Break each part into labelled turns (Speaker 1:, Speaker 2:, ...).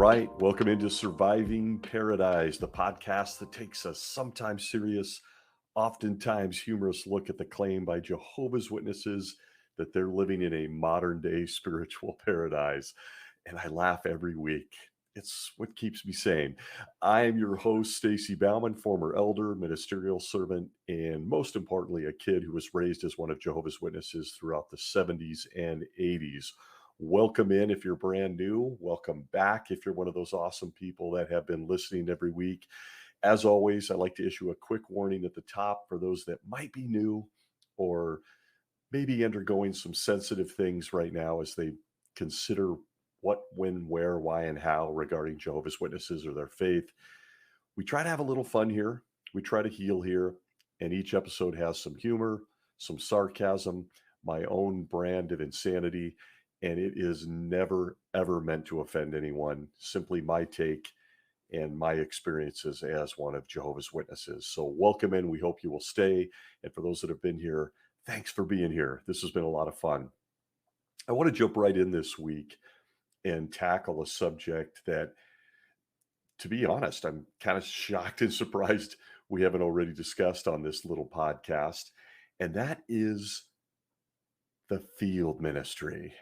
Speaker 1: right, welcome into Surviving Paradise, the podcast that takes a sometimes serious, oftentimes humorous look at the claim by Jehovah's Witnesses that they're living in a modern day spiritual paradise. And I laugh every week. It's what keeps me sane. I am your host, Stacy Bauman, former elder, ministerial servant, and most importantly, a kid who was raised as one of Jehovah's Witnesses throughout the 70s and 80s. Welcome in if you're brand new. Welcome back if you're one of those awesome people that have been listening every week. As always, I'd like to issue a quick warning at the top for those that might be new or maybe undergoing some sensitive things right now as they consider what, when, where, why, and how regarding Jehovah's Witnesses or their faith. We try to have a little fun here. We try to heal here. And each episode has some humor, some sarcasm, my own brand of insanity. And it is never, ever meant to offend anyone. Simply my take and my experiences as one of Jehovah's Witnesses. So welcome in. We hope you will stay. And for those that have been here, thanks for being here. This has been a lot of fun. I want to jump right in this week and tackle a subject that, to be honest, I'm kind of shocked and surprised we haven't already discussed on this little podcast. And that is the field ministry.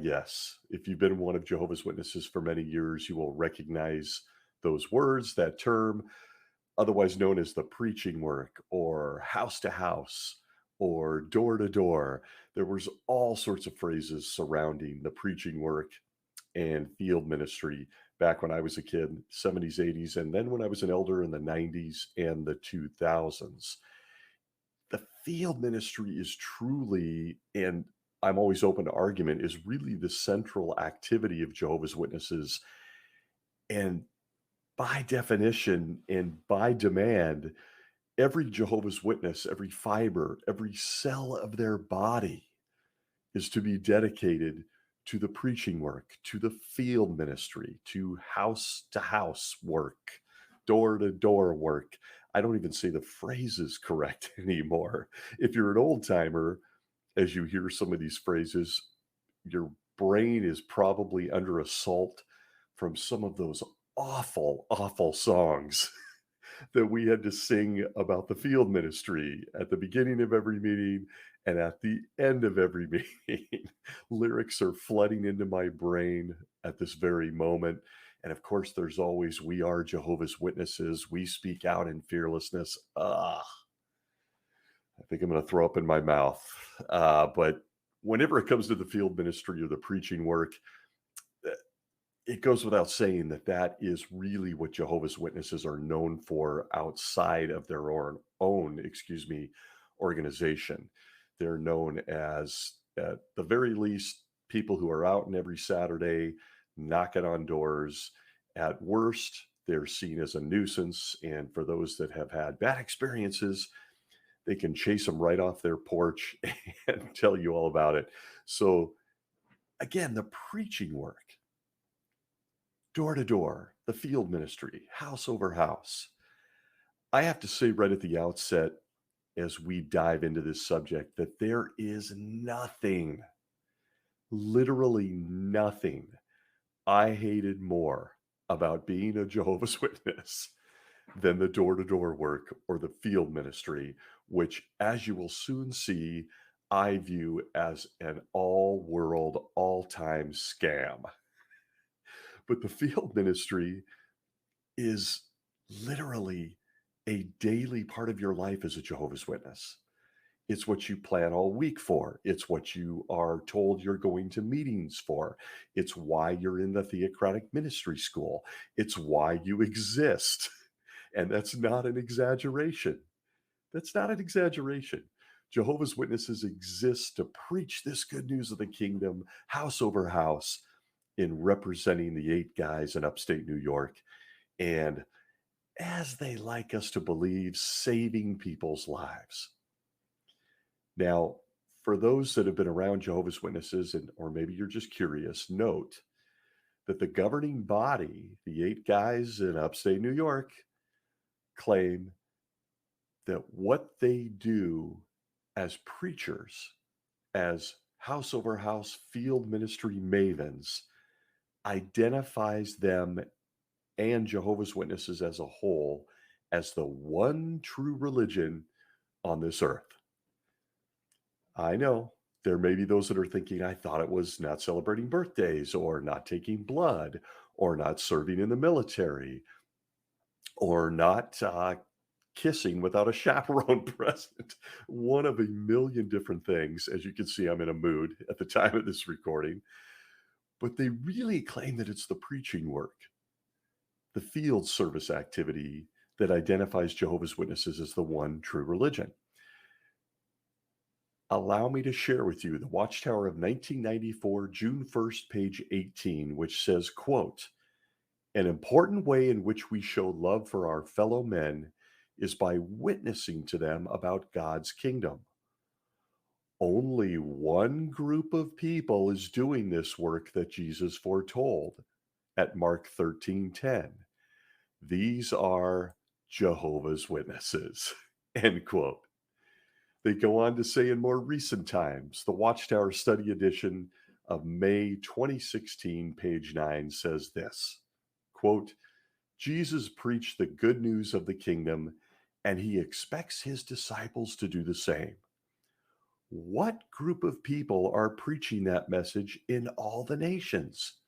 Speaker 1: Yes. If you've been one of Jehovah's Witnesses for many years, you will recognize those words, that term, otherwise known as the preaching work or house to house or door to door. There was all sorts of phrases surrounding the preaching work and field ministry back when I was a kid, 70s, 80s, and then when I was an elder in the 90s and the 2000s. The field ministry is truly, and I'm always open to argument, is really the central activity of Jehovah's Witnesses. And by definition and by demand, every Jehovah's Witness, every fiber, every cell of their body is to be dedicated to the preaching work, to the field ministry, to house work, door to door work. I don't even say the phrases correct anymore. If you're an old timer, as you hear some of these phrases, your brain is probably under assault from some of those awful, awful songs that we had to sing about the field ministry at the beginning of every meeting and at the end of every meeting. Lyrics are flooding into my brain at this very moment. And of course, there's always, we are Jehovah's Witnesses. We speak out in fearlessness. I think I'm going to throw up in my mouth. But whenever it comes to the field ministry or the preaching work, it goes without saying that that is really what Jehovah's Witnesses are known for outside of their own organization. They're known as, at the very least, people who are out in every Saturday knocking on doors. At worst, they're seen as a nuisance. And for those that have had bad experiences, they can chase them right off their porch and tell you all about it. So again, the preaching work, door to door, the field ministry, house over house. I have to say right at the outset, as we dive into this subject, that there is nothing, literally nothing, I hated more about being a Jehovah's Witness than the door-to-door work or the field ministry, which, as you will soon see, I view as an all-world, all-time scam. But the field ministry is literally a daily part of your life as a Jehovah's Witness. It's what you plan all week for. It's what you are told you're going to meetings for. It's why you're in the theocratic ministry school. It's why you exist. And that's not an exaggeration. That's not an exaggeration. Jehovah's Witnesses exist to preach this good news of the kingdom, house over house, in representing the 8 guys in upstate New York. And as they like us to believe, saving people's lives. Now, for those that have been around Jehovah's Witnesses, or maybe you're just curious, note that the governing body, the 8 guys in upstate New York, claim that what they do as preachers, as house over house field ministry mavens, identifies them and Jehovah's Witnesses as a whole as the one true religion on this earth. I know there may be those that are thinking, I thought it was not celebrating birthdays or not taking blood or not serving in the military or not kissing without a chaperone present. One of a million different things. As you can see, I'm in a mood at the time of this recording. But they really claim that it's the preaching work, the field service activity that identifies Jehovah's Witnesses as the one true religion. Allow me to share with you the Watchtower of 1994, June 1st, page 18, which says, quote, "An important way in which we show love for our fellow men is by witnessing to them about God's kingdom. Only one group of people is doing this work that Jesus foretold at Mark 13:10. These are Jehovah's Witnesses." End quote. They go on to say in more recent times, the Watchtower Study Edition of May 2016, page 9 says this, quote, "Jesus preached the good news of the kingdom, and he expects his disciples to do the same. What group of people are preaching that message in all the nations?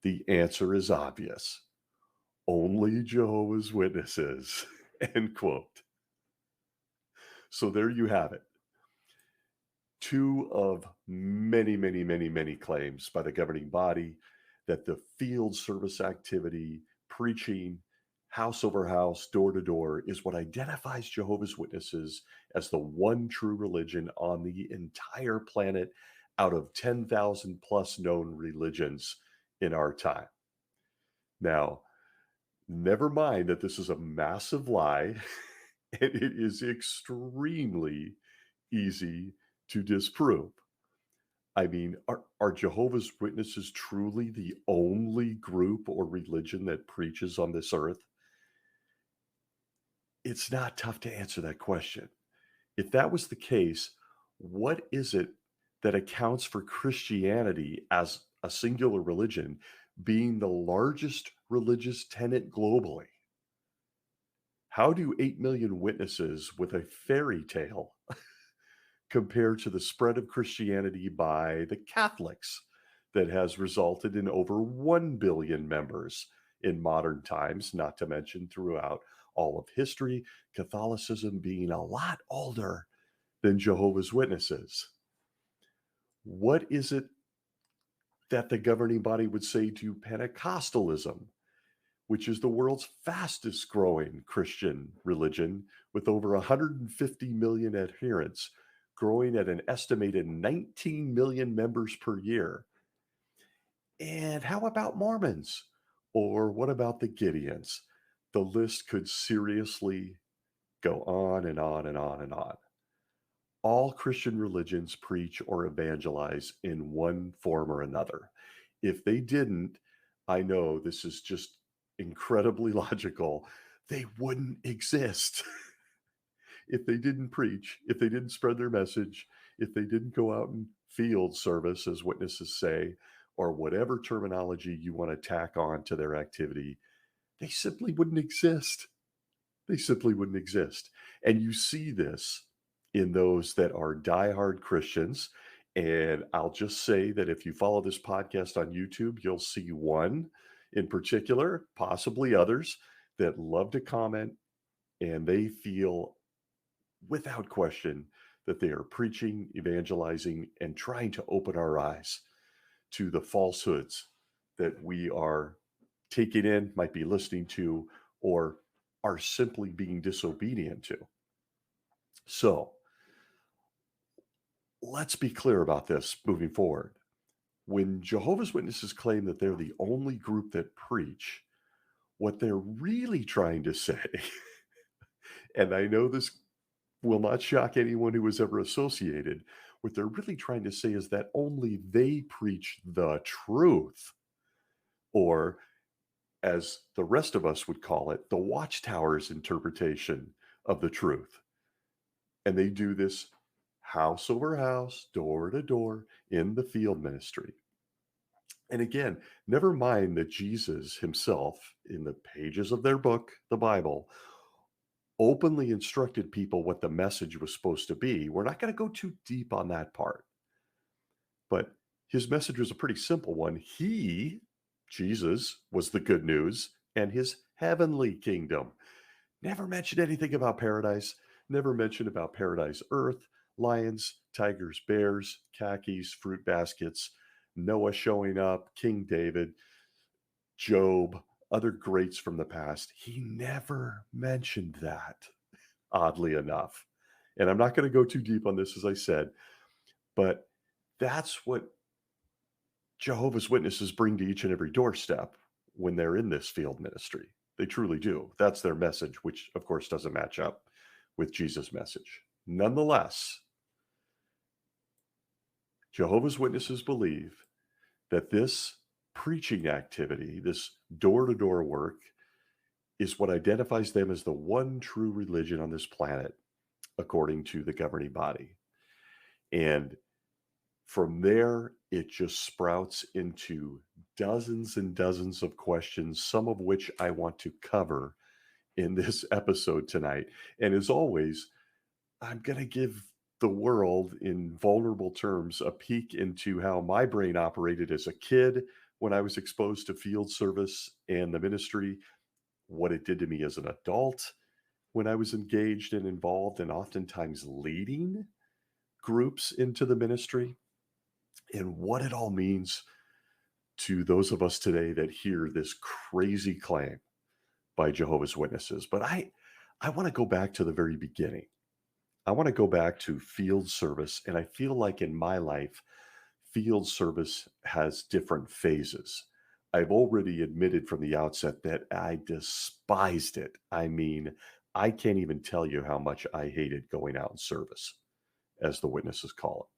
Speaker 1: The answer is obvious. Only Jehovah's Witnesses." End quote. So there you have it. Two of many, many, many, many claims by the governing body that the field service activity, preaching, house over house, door to door, is what identifies Jehovah's Witnesses as the one true religion on the entire planet out of 10,000 plus known religions in our time. Now, never mind that this is a massive lie, and it is extremely easy to disprove. I mean, are Jehovah's Witnesses truly the only group or religion that preaches on this earth? It's not tough to answer that question. If that was the case, what is it that accounts for Christianity as a singular religion being the largest religious tenet globally? How do 8 million witnesses with a fairy tale compared to the spread of Christianity by the Catholics that has resulted in over 1 billion members in modern times, not to mention throughout all of history, Catholicism being a lot older than Jehovah's Witnesses? What is it that the governing body would say to Pentecostalism, which is the world's fastest growing Christian religion with over 150 million adherents, growing at an estimated 19 million members per year? And how about Mormons? Or what about the Gideons? The list could seriously go on and on and on and on. All Christian religions preach or evangelize in one form or another. If they didn't, I know this is just incredibly logical, they wouldn't exist. If they didn't preach, if they didn't spread their message, if they didn't go out and field service, as witnesses say, or whatever terminology you want to tack on to their activity, they simply wouldn't exist. They simply wouldn't exist. And you see this in those that are diehard Christians. And I'll just say that if you follow this podcast on YouTube, you'll see one in particular, possibly others, that love to comment, and they feel without question that they are preaching, evangelizing, and trying to open our eyes to the falsehoods that we are taking in, might be listening to, or are simply being disobedient to. So let's be clear about this moving forward. When Jehovah's Witnesses claim that they're the only group that preach, what they're really trying to say, and I know this will not shock anyone who was ever associated, what they're really trying to say is that only they preach the truth, or as the rest of us would call it, the Watchtower's interpretation of the truth. And they do this house over house, door to door in the field ministry. And again, never mind that Jesus himself, in the pages of their book, the Bible, openly instructed people what the message was supposed to be. We're not going to go too deep on that part, but his message was a pretty simple one. He, Jesus, was the good news and his heavenly kingdom. Never mentioned anything about paradise, never mentioned about paradise earth, lions, tigers, bears, khakis, fruit baskets, Noah showing up, King David, Job, other greats from the past. He never mentioned that, oddly enough. And I'm not going to go too deep on this, as I said, but that's what Jehovah's Witnesses bring to each and every doorstep when they're in this field ministry. They truly do. That's their message, which of course doesn't match up with Jesus' message. Nonetheless, Jehovah's Witnesses believe that this preaching activity, this door to door work, is what identifies them as the one true religion on this planet, according to the governing body. And from there, it just sprouts into dozens and dozens of questions, some of which I want to cover in this episode tonight. And as always, I'm going to give the world, in vulnerable terms, a peek into how my brain operated as a kid when I was exposed to field service and the ministry, what it did to me as an adult when I was engaged and involved and oftentimes leading groups into the ministry, and what it all means to those of us today that hear this crazy claim by Jehovah's Witnesses. But I want to go back to the very beginning. I want to go back to field service. And I feel like in my life, field service has different phases. I've already admitted from the outset that I despised it. I mean, I can't even tell you how much I hated going out in service, as the witnesses call it.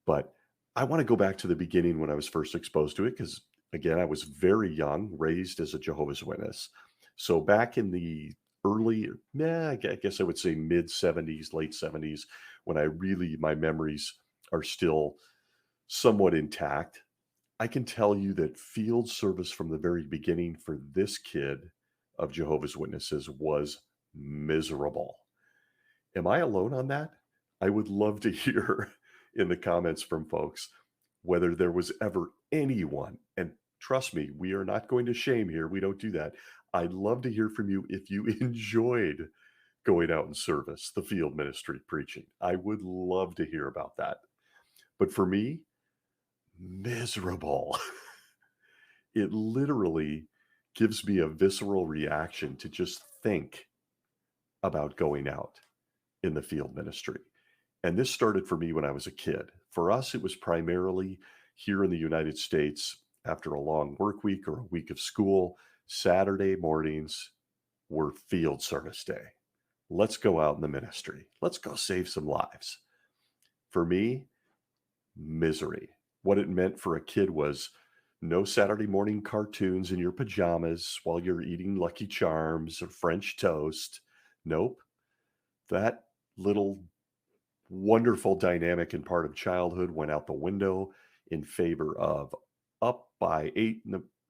Speaker 1: But I want to go back to the beginning when I was first exposed to it, because again, I was very young, raised as a Jehovah's Witness. So back in the I guess I would say mid 70s, late 70s, when my memories are still somewhat intact, I can tell you that field service from the very beginning for this kid of Jehovah's Witnesses was miserable. Am I alone on that? I would love to hear in the comments from folks whether there was ever anyone, and trust me, we are not going to shame here. We don't do that. I'd love to hear from you if you enjoyed going out in service, the field ministry, preaching. I would love to hear about that. But for me, miserable. It literally gives me a visceral reaction to just think about going out in the field ministry. And this started for me when I was a kid. For us, it was primarily here in the United States after a long work week or a week of school. Saturday mornings were field service day. Let's go out in the ministry. Let's go save some lives. For me, misery. What it meant for a kid was no Saturday morning cartoons in your pajamas while you're eating Lucky Charms or French toast. Nope. That little wonderful dynamic and part of childhood went out the window in favor of up by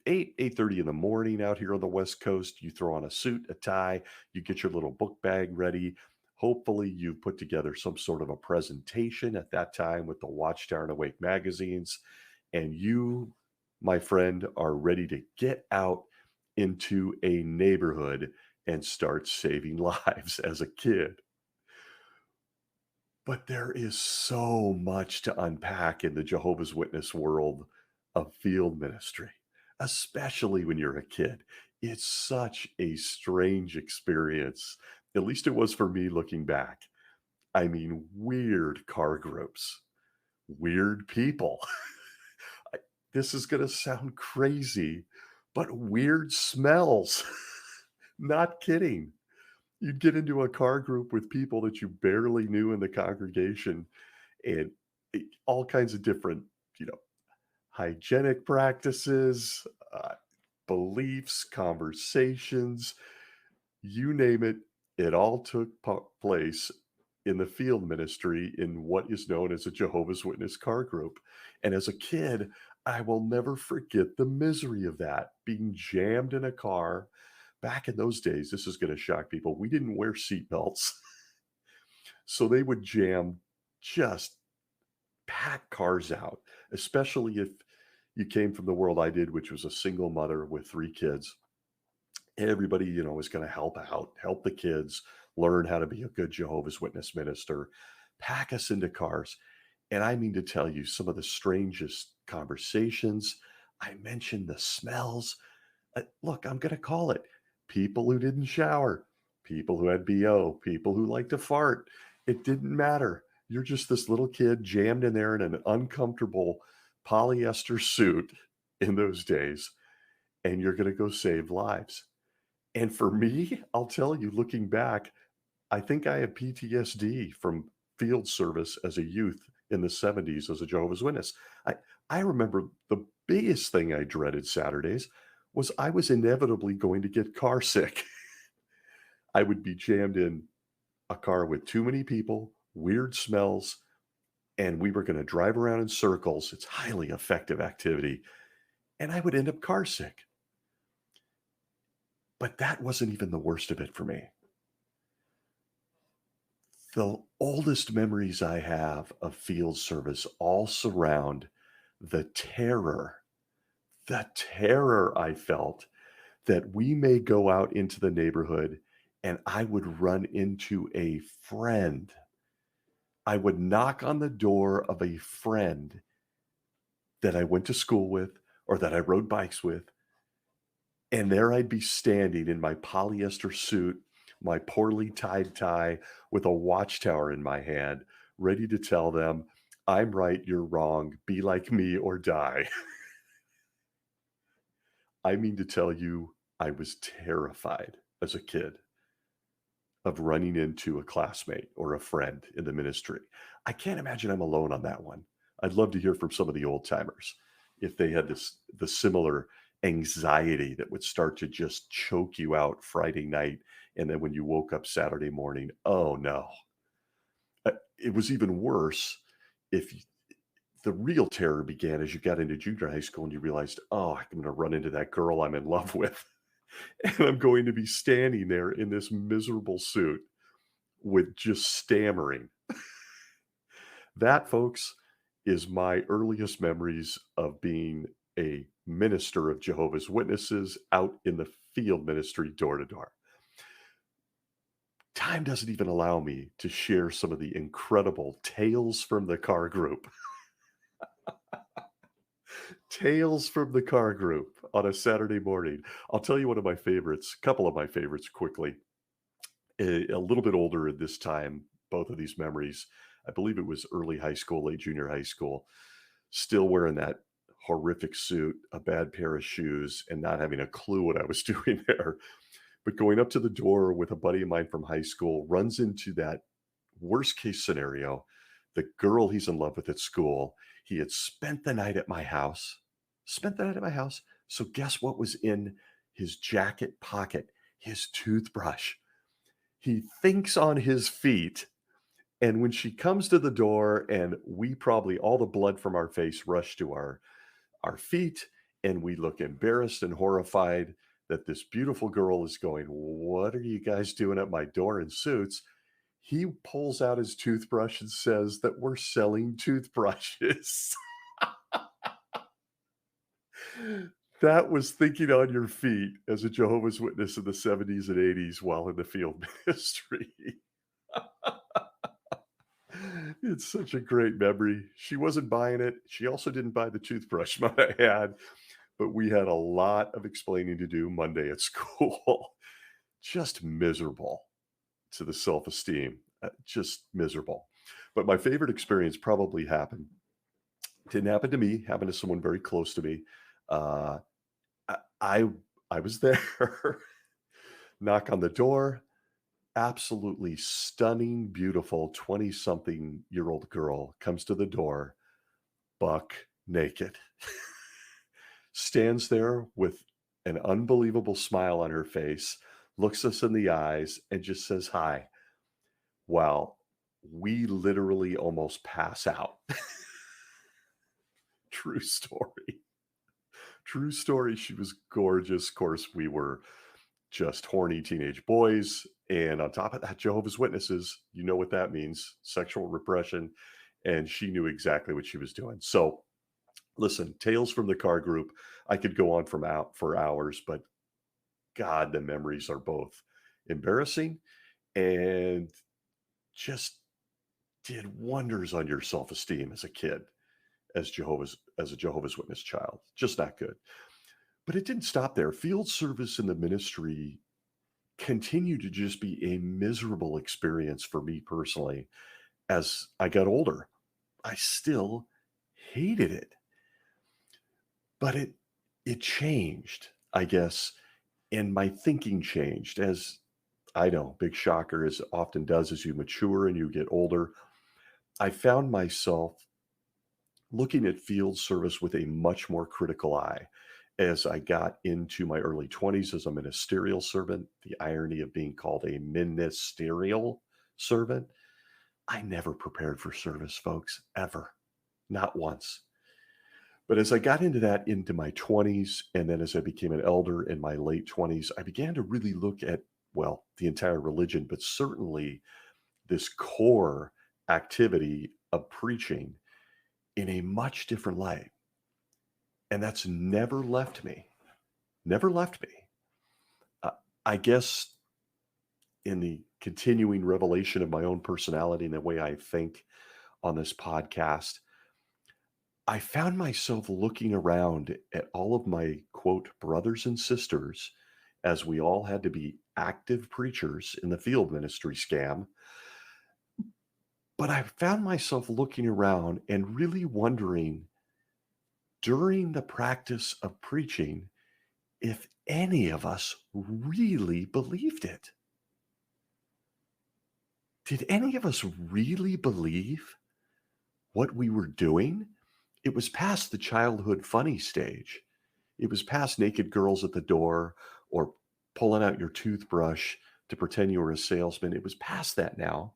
Speaker 1: 8:30 in the morning out here on the West Coast. You throw on a suit, a tie, you get your little book bag ready. Hopefully you've put together some sort of a presentation at that time with the Watchtower and Awake magazines. And you, my friend, are ready to get out into a neighborhood and start saving lives as a kid. But there is so much to unpack in the Jehovah's Witness world of field ministry, especially when you're a kid. It's such a strange experience. At least it was for me looking back. I mean, weird car groups, weird people. I- this is going to sound crazy, but weird smells. Not kidding. You'd get into a car group with people that you barely knew in the congregation, and all kinds of different, you know, hygienic practices, beliefs, conversations, you name it. It all took place in the field ministry in what is known as a Jehovah's Witness car group. And as a kid, I will never forget the misery of that, being jammed in a car. Back in those days, this is gonna shock people, we didn't wear seat belts, so they would jam just pack cars out, especially if you came from the world I did, which was a single mother with 3 kids. Everybody, was gonna help out, help the kids learn how to be a good Jehovah's Witness minister, pack us into cars. And I mean to tell you some of the strangest conversations. I mentioned the smells. Look, I'm going to call it people who didn't shower, people who had BO, people who like to fart. It didn't matter. You're just this little kid jammed in there in an uncomfortable polyester suit in those days, and you're going to go save lives. And for me, I'll tell you, looking back, I think I have PTSD from field service as a youth in the '70s as a Jehovah's Witness. I I remember the biggest thing I dreaded Saturdays was I was inevitably going to get car sick. I would be jammed in a car with too many people, weird smells, and we were gonna drive around in circles. It's highly effective activity, and I would end up car sick. But that wasn't even the worst of it for me. The oldest memories I have of field service all surround the terror I felt that we may go out into the neighborhood and I would run into a friend. I would knock on the door of a friend that I went to school with or that I rode bikes with, and there I'd be standing in my polyester suit, my poorly tied tie, with a watchtower in my hand, ready to tell them, "I'm right, you're wrong. Be like me or die." I mean to tell you, I was terrified as a kid of running into a classmate or a friend in the ministry. I can't imagine I'm alone on that one. I'd love to hear from some of the old timers if they had the similar anxiety that would start to just choke you out Friday night, and then when you woke up Saturday morning, oh no. It was even worse if the real terror began as you got into junior high school and you realized, oh, I'm going to run into that girl I'm in love with. And I'm going to be standing there in this miserable suit with just stammering. That, folks, is my earliest memories of being a minister of Jehovah's Witnesses out in the field ministry door to door. Time doesn't even allow me to share some of the incredible tales from the car group. Tales from the car group on a Saturday morning. I'll tell you one of my favorites, a couple of my favorites quickly. A little bit older at this time, both of these memories. I believe it was early high school, late junior high school, still wearing that horrific suit, a bad pair of shoes, and not having a clue what I was doing there. But going up to the door with a buddy of mine from high school, runs into that worst case scenario, the girl he's in love with at school. He had spent the night at my house, spent the night at my house. So guess what was in his jacket pocket? His toothbrush. He thinks on his feet. And when she comes to the door, and we probably all the blood from our face rushed to our feet, and we look embarrassed and horrified that this beautiful girl is going, "What are you guys doing at my door in suits?" He pulls out his toothbrush and says that we're selling toothbrushes. That was thinking on your feet as a Jehovah's Witness in the '70s and '80s while in the field ministry. It's such a great memory. She wasn't buying it. She also didn't buy the toothbrush, might I add, but we had a lot of explaining to do Monday at school. Just miserable to the self-esteem, just miserable. But my favorite experience probably didn't happen to me, happened to someone very close to me. Uh, I I I was there, knock on the door, absolutely stunning, beautiful 20-something-year-old girl comes to the door, buck naked, stands there with an unbelievable smile on her face, looks us in the eyes, and just says, "Hi." Well, we literally almost pass out. True story. True story. She was gorgeous. Of course, we were just horny teenage boys. And on top of that, Jehovah's Witnesses, you know what that means, sexual repression. And she knew exactly what she was doing. So listen, Tales from the Car Group, I could go on from out for hours, but God, the memories are both embarrassing and just did wonders on your self-esteem as a kid, as a Jehovah's Witness child. Just not good. But it didn't stop there. Field service in the ministry continued to just be a miserable experience for me personally as I got older. I still hated it. But it changed, I guess, and my thinking changed as I know, big shocker, as it often does as you mature and you get older. I found myself looking at field service with a much more critical eye as I got into my early 20s as a ministerial servant. The irony of being called a ministerial servant. I never prepared for service, folks, ever. Not once. But as I got into that into my 20s, and then as I became an elder in my late 20s, I began to really look at, well, the entire religion, but certainly this core activity of preaching in a much different light. And that's never left me. Never left me. Uh, I guess in the continuing revelation of my own personality and the way I think on this podcast, I found myself looking around at all of my quote brothers and sisters as we all had to be active preachers in the field ministry scam. But I found myself looking around and really wondering during the practice of preaching if any of us really believed it. Did any of us really believe what we were doing? It was past the childhood funny stage. It was past naked girls at the door or pulling out your toothbrush to pretend you were a salesman. It was past that now.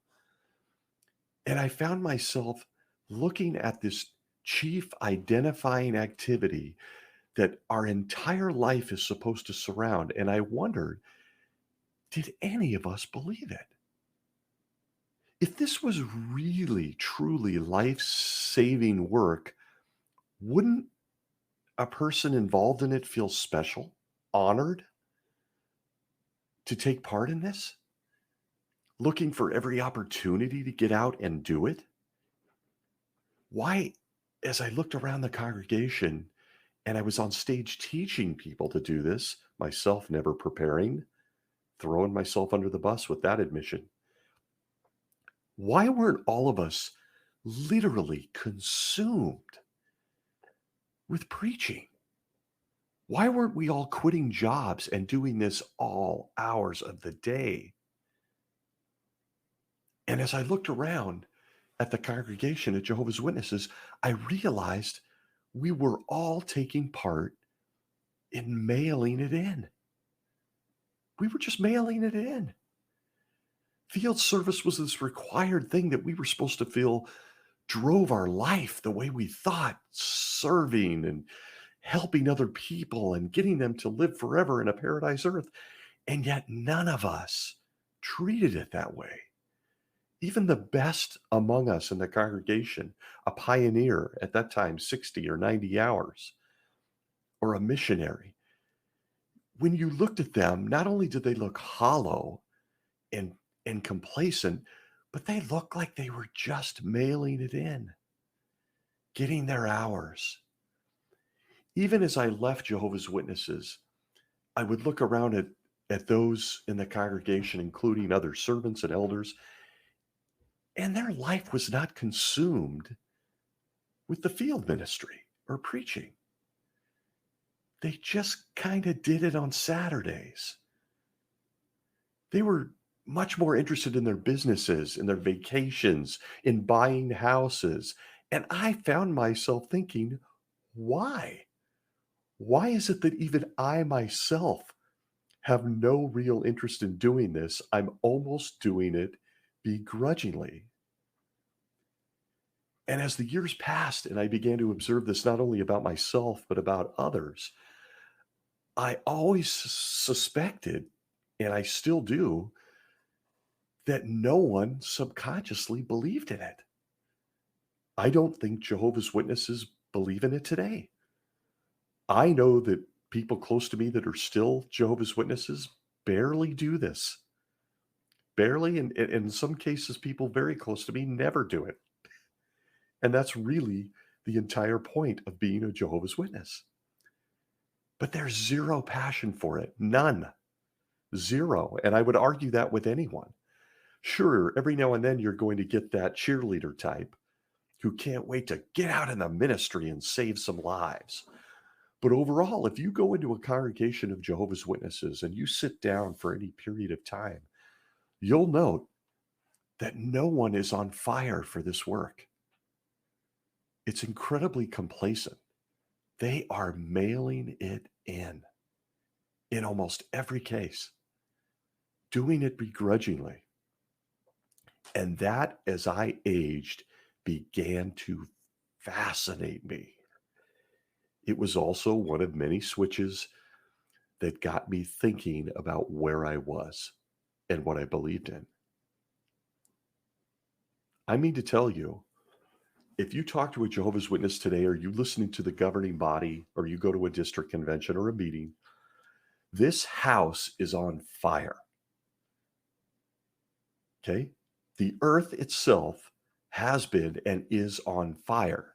Speaker 1: And I found myself looking at this chief identifying activity that our entire life is supposed to surround. And I wondered, did any of us believe it? If this was really, truly life saving work, wouldn't a person involved in it feel special, honored to take part in this? Looking for every opportunity to get out and do it? Why, as I looked around the congregation and I was on stage teaching people to do this, myself never preparing, throwing myself under the bus with that admission. Why weren't all of us literally consumed with preaching? Why weren't we all quitting jobs and doing this all hours of the day? And as I looked around at the congregation at Jehovah's Witnesses, I realized we were all taking part in mailing it in. We were just mailing it in. Field service was this required thing that we were supposed to feel drove our life the way we thought, serving and helping other people and getting them to live forever in a paradise earth. And yet none of us treated it that way. Even the best among us in the congregation, a pioneer at that time, 60 or 90 hours, or a missionary, when you looked at them, not only did they look hollow and, and complacent, but they looked like they were just mailing it in, getting their hours. Even as I left Jehovah's Witnesses, I would look around at those in the congregation, including other servants and elders, and their life was not consumed with the field ministry or preaching. They just kind of did it on Saturdays. They were much more interested in their businesses, in their vacations, in buying houses. And I found myself thinking, why? Why is it that even I myself have no real interest in doing this? I'm almost doing it begrudgingly. And as the years passed and I began to observe this not only about myself, but about others, I always suspected, and I still do, that no one subconsciously believed in it. I don't think Jehovah's Witnesses believe in it today. I know that people close to me that are still Jehovah's Witnesses barely do this. Barely, and in some cases, people very close to me never do it. And that's really the entire point of being a Jehovah's Witness. But there's zero passion for it. None. Zero. And I would argue that with anyone. Sure, every now and then you're going to get that cheerleader type who can't wait to get out in the ministry and save some lives. But overall, if you go into a congregation of Jehovah's Witnesses and you sit down for any period of time, you'll note that no one is on fire for this work. It's incredibly complacent. They are mailing it in almost every case, doing it begrudgingly. And that, as I aged, began to fascinate me. It was also one of many switches that got me thinking about where I was and what I believed in. I mean to tell you, if you talk to a Jehovah's Witness today, or you listening to the governing body, or you go to a district convention or a meeting, this house is on fire. Okay? The earth itself has been and is on fire.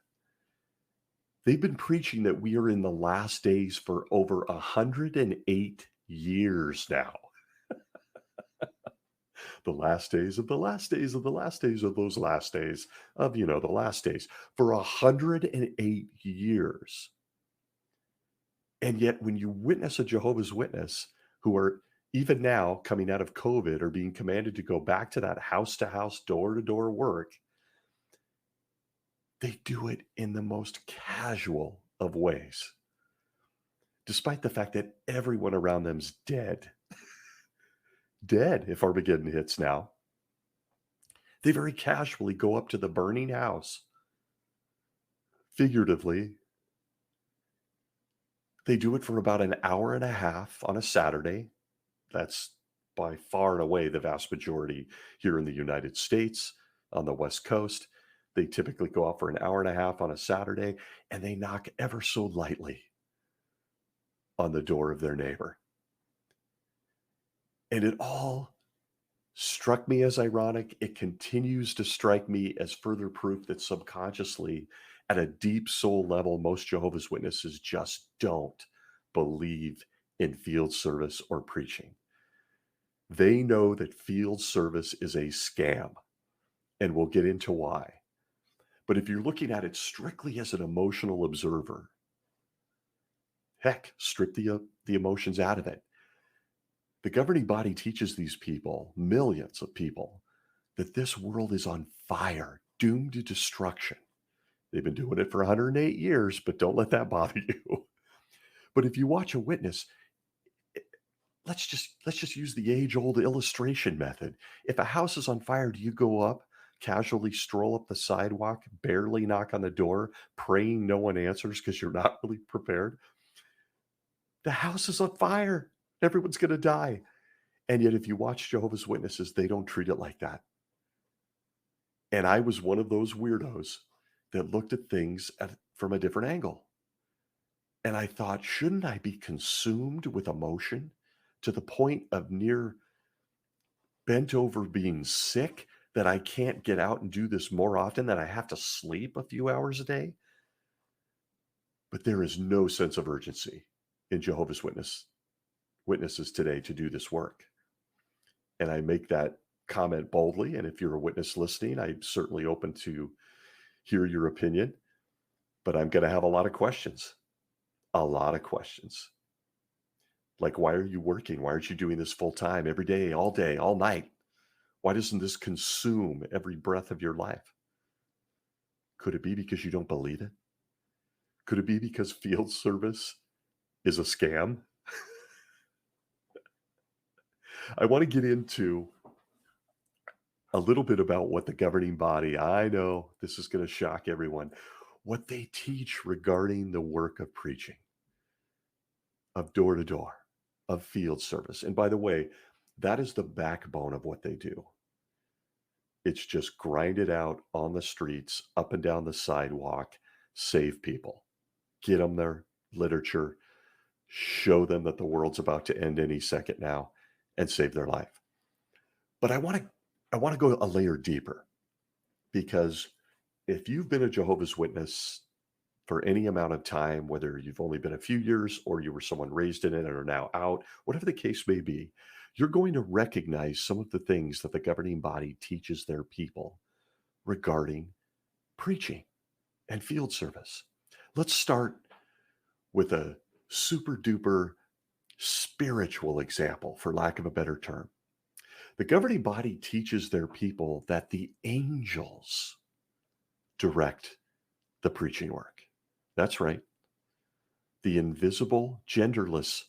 Speaker 1: They've been preaching that we are in the last days for over 108 years now. The last days of the last days of the last days of those last days of, the last days for 108 years. And yet, when you witness a Jehovah's Witness who are even now coming out of COVID or being commanded to go back to that house to house, door to door work, they do it in the most casual of ways, despite the fact that everyone around them's dead. Dead if Armageddon hits now. They very casually go up to the burning house. Figuratively, they do it for about an hour and a half on a Saturday. That's by far and away the vast majority here in the United States on the West Coast. They typically go out for an hour and a half on a Saturday, and they knock ever so lightly on the door of their neighbor. And it all struck me as ironic. It continues to strike me as further proof that subconsciously, at a deep soul level, most Jehovah's Witnesses just don't believe in field service or preaching. They know that field service is a scam, and we'll get into why. But if you're looking at it strictly as an emotional observer, heck, strip the emotions out of it. The governing body teaches these people, millions of people, that this world is on fire, doomed to destruction. They've been doing it for 108 years, but don't let that bother you. But if you watch a witness, let's just use the age-old illustration method. If a house is on fire, do you go up, casually stroll up the sidewalk, barely knock on the door, praying no one answers because you're not really prepared? The house is on fire. Everyone's going to die. And yet, if you watch Jehovah's Witnesses, they don't treat it like that. And I was one of those weirdos that looked at things from a different angle. And I thought, shouldn't I be consumed with emotion to the point of near bent over being sick that I can't get out and do this more often, that I have to sleep a few hours a day? But there is no sense of urgency in Jehovah's Witnesses today to do this work. And I make that comment boldly. And if you're a witness listening, I'm certainly open to hear your opinion. But I'm going to have a lot of questions. A lot of questions. Like, why are you working? Why aren't you doing this full time, every day, all night? Why doesn't this consume every breath of your life? Could it be because you don't believe it? Could it be because field service is a scam? I want to get into a little bit about what the governing body, I know this is going to shock everyone, what they teach regarding the work of preaching, of door to door, of field service. And by the way, that is the backbone of what they do. It's just grind it out on the streets, up and down the sidewalk, save people, get them their literature, show them that the world's about to end any second now, and save their life. But I want to go a layer deeper because if you've been a Jehovah's Witness for any amount of time, whether you've only been a few years or you were someone raised in it and are now out, whatever the case may be, you're going to recognize some of the things that the governing body teaches their people regarding preaching and field service. Let's start with a super duper spiritual example, for lack of a better term. The governing body teaches their people that the angels direct the preaching work. That's right. The invisible, genderless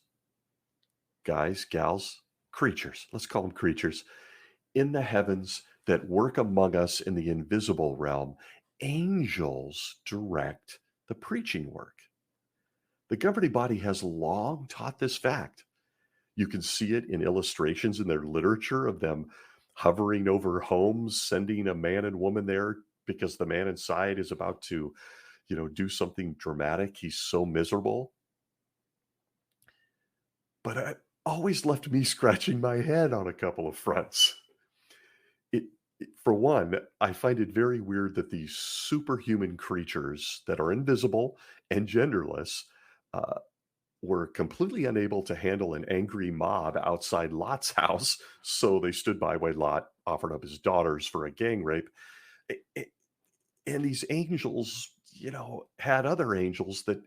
Speaker 1: guys, gals, creatures, let's call them creatures, in the heavens that work among us in the invisible realm, angels direct the preaching work. The governing body has long taught this fact. You can see it in illustrations in their literature of them hovering over homes, sending a man and woman there because the man inside is about to, do something dramatic. He's so miserable. But it always left me scratching my head on a couple of fronts. For one, I find it very weird that these superhuman creatures that are invisible and genderless uh, were completely unable to handle an angry mob outside Lot's house. So they stood by while Lot offered up his daughters for a gang rape. A- a- And these angels, had other angels that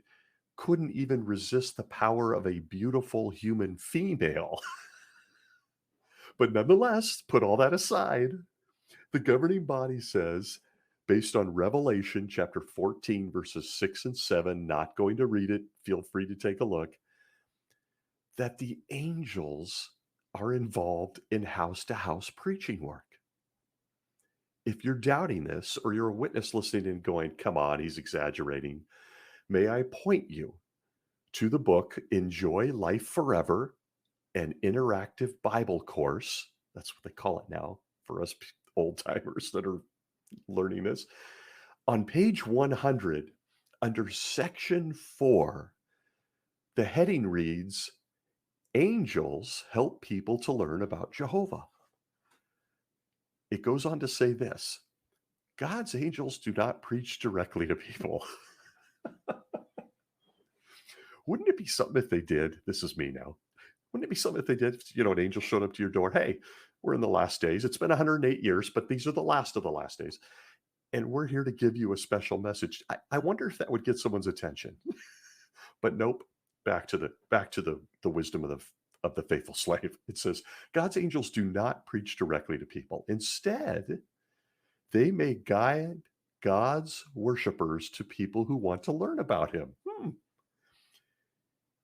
Speaker 1: couldn't even resist the power of a beautiful human female. But nonetheless, put all that aside, the governing body says, based on Revelation chapter 14, verses 6 and 7, not going to read it, feel free to take a look, that the angels are involved in house to house preaching work. If you're doubting this, or you're a witness listening and going, come on, he's exaggerating, may I point you to the book Enjoy Life Forever, an interactive Bible course. That's what they call it now for us old timers that are learning this. On page 100, under section 4, the heading reads, Angels Help People to Learn About Jehovah. It goes on to say this: God's angels do not preach directly to people. Wouldn't it be something if they did? This is me now. Wouldn't it be something if they did? An angel showed up to your door. Hey, we're in the last days. It's been 108 years, but these are the last of the last days. And we're here to give you a special message. I wonder if that would get someone's attention. But nope. Back to the wisdom of the faithful slave. It says, God's angels do not preach directly to people. Instead, they may guide God's worshipers to people who want to learn about him.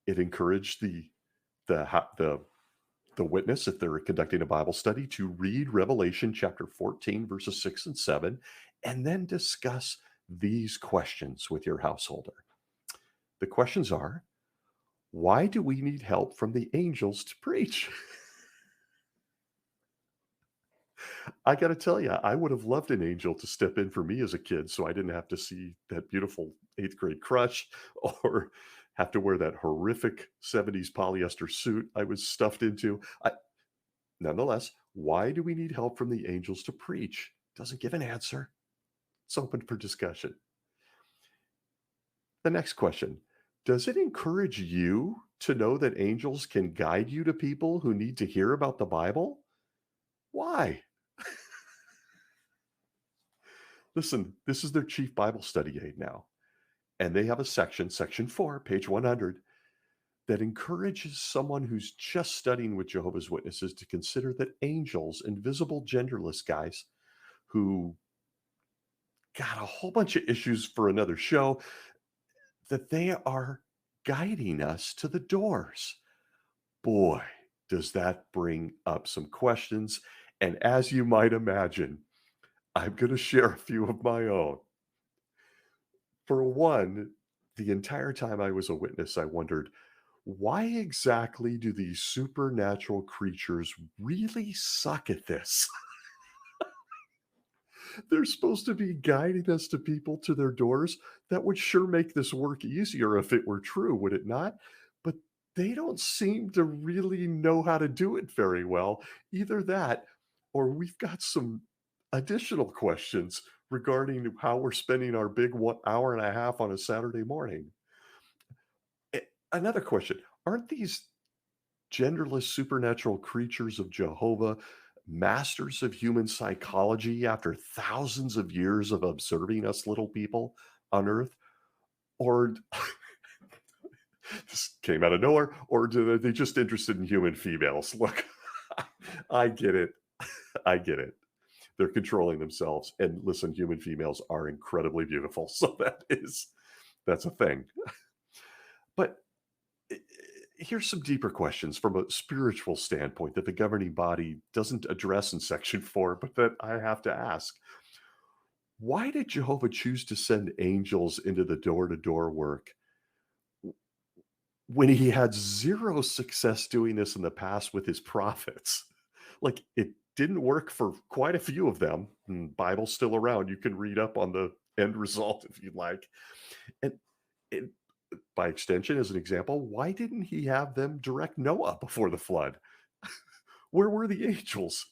Speaker 1: It encouraged the witness, if they're conducting a Bible study, to read Revelation chapter 14, verses 6 and 7, and then discuss these questions with your householder. The questions are, why do we need help from the angels to preach? I got to tell you, I would have loved an angel to step in for me as a kid so I didn't have to see that beautiful eighth grade crush or have to wear that horrific 70s polyester suit I was stuffed into. Nonetheless, why do we need help from the angels to preach? Doesn't give an answer. It's open for discussion. The next question: does it encourage you to know that angels can guide you to people who need to hear about the Bible? Why? Listen, this is their chief Bible study aid now. And they have a section 4, page 100, that encourages someone who's just studying with Jehovah's Witnesses to consider that angels, invisible, genderless guys who got a whole bunch of issues for another show, that they are guiding us to the doors. Boy, does that bring up some questions And as you might imagine, I'm going to share a few of my own. For one, the entire time I was a witness, I wondered, why exactly do these supernatural creatures really suck at this? They're supposed to be guiding us to people to their doors. That would sure make this work easier if it were true, would it not? But they don't seem to really know how to do it very well. Either that, or we've got some additional questions regarding how we're spending our big 1 hour and a half on a Saturday morning. Another question. Aren't these genderless supernatural creatures of Jehovah, masters of human psychology after thousands of years of observing us little people on Earth? Or this came out of nowhere, or are they just interested in human females? Look, I get it. I get it. They're controlling themselves. And listen, human females are incredibly beautiful. So that's a thing. But here's some deeper questions from a spiritual standpoint that the governing body doesn't address in section 4, but that I have to ask. Why did Jehovah choose to send angels into the door-to-door work when he had zero success doing this in the past with his prophets? Like, it didn't work for quite a few of them. Bible's still around. You can read up on the end result if you'd like. And it, by extension, as an example, why didn't he have them direct Noah before the flood? Where were the angels?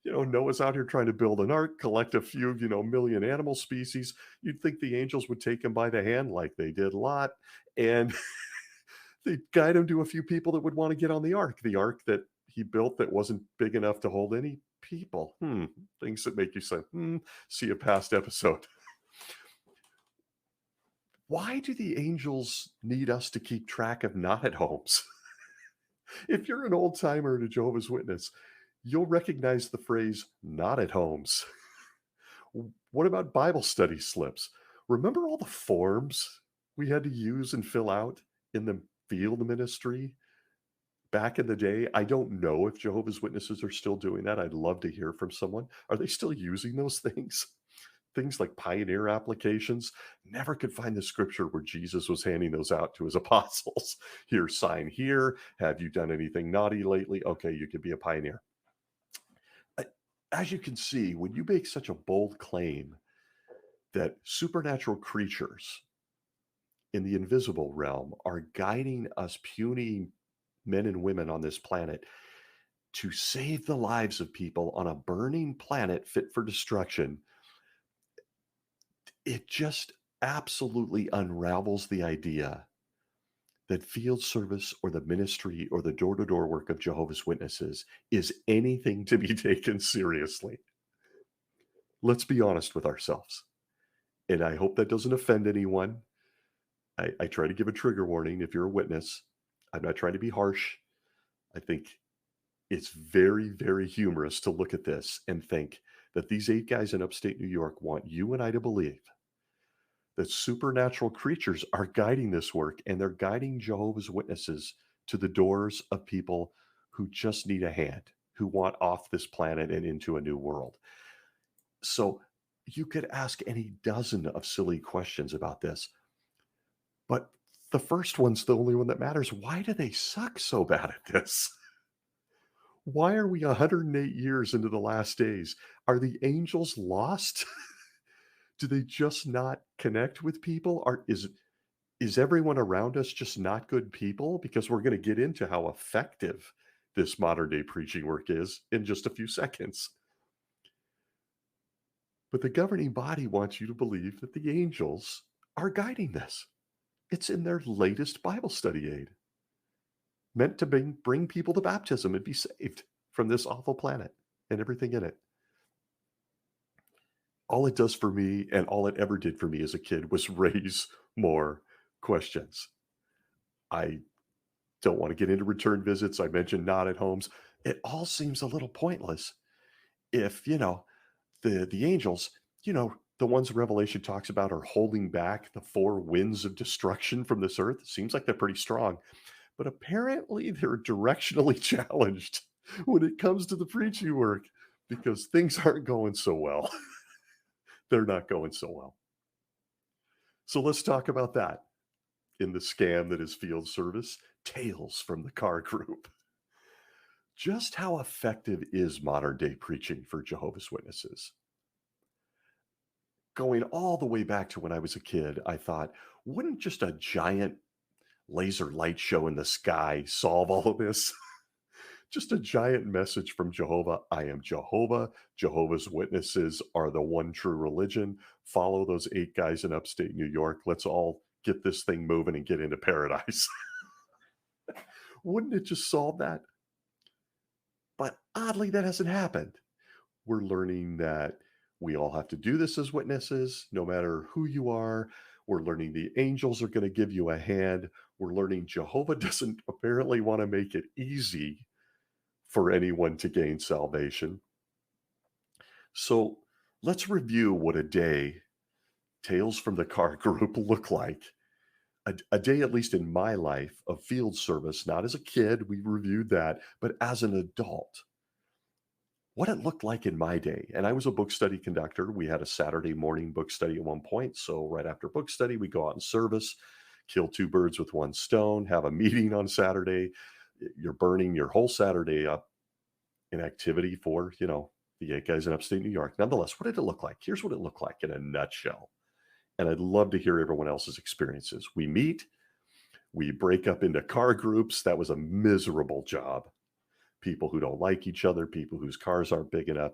Speaker 1: Noah's out here trying to build an ark, collect a few, million animal species. You'd think the angels would take him by the hand like they did Lot, and they'd guide him to a few people that would want to get on the ark that he built that wasn't big enough to hold any people. Things that make you say, see a past episode. Why do the angels need us to keep track of not at homes? If you're an old timer and a Jehovah's Witness, you'll recognize the phrase not at homes. What about Bible study slips? Remember all the forms we had to use and fill out in the field ministry back in the day? I don't know if Jehovah's Witnesses are still doing that. I'd love to hear from someone. Are they still using those things? Things like pioneer applications. Never could find the scripture where Jesus was handing those out to his apostles. Here, sign here. Have you done anything naughty lately? Okay, you can be a pioneer. As you can see, when you make such a bold claim that supernatural creatures in the invisible realm are guiding us puny men and women on this planet to save the lives of people on a burning planet fit for destruction, it just absolutely unravels the idea that field service or the ministry or the door-to-door work of Jehovah's Witnesses is anything to be taken seriously. Let's be honest with ourselves. And I hope that doesn't offend anyone. I try to give a trigger warning if you're a witness. I'm not trying to be harsh. I think it's very, very humorous to look at this and think that these 8 guys in upstate New York want you and I to believe that supernatural creatures are guiding this work, and they're guiding Jehovah's Witnesses to the doors of people who just need a hand, who want off this planet and into a new world. So you could ask any dozen of silly questions about this, but the first one's the only one that matters. Why do they suck so bad at this? Why are we 108 years into the last days? Are the angels lost? Do they just not connect with people? Is everyone around us just not good people? Because we're going to get into how effective this modern day preaching work is in just a few seconds. But the governing body wants you to believe that the angels are guiding this. It's in their latest Bible study aid, meant to bring people to baptism and be saved from this awful planet and everything in it. All it does for me, and all it ever did for me as a kid, was raise more questions. I don't want to get into return visits. I mentioned not at homes. It all seems a little pointless if, the angels, the ones Revelation talks about are holding back the 4 winds of destruction from this earth. It seems like they're pretty strong, but apparently they're directionally challenged when it comes to the preaching work. because things aren't going so well. They're not going so well. So let's talk about that in the scam that is field service, Tales from the Car Group. Just how effective is modern day preaching for Jehovah's Witnesses? Going all the way back to when I was a kid, I thought, wouldn't just a giant laser light show in the sky solve all of this? Just a giant message from Jehovah. I am Jehovah. Jehovah's Witnesses are the one true religion. Follow those 8 guys in upstate New York. Let's all get this thing moving and get into paradise. Wouldn't it just solve that? But oddly, that hasn't happened. We're learning that we all have to do this as witnesses, no matter who you are. We're learning the angels are going to give you a hand. We're learning Jehovah doesn't apparently want to make it easy for anyone to gain salvation. So let's review what a day Tales from the Car Group look like. A day, at least in my life, of field service, not as a kid, we reviewed that, but as an adult. What it looked like in my day. And I was a book study conductor. We had a Saturday morning book study at one point. So right after book study, we go out in service, kill 2 birds with 1 stone, have a meeting on Saturday. You're burning your whole Saturday up in activity for, the 8 guys in upstate New York. Nonetheless, what did it look like? Here's what it looked like in a nutshell. And I'd love to hear everyone else's experiences. We meet, we break up into car groups. That was a miserable job. People who don't like each other, people whose cars aren't big enough,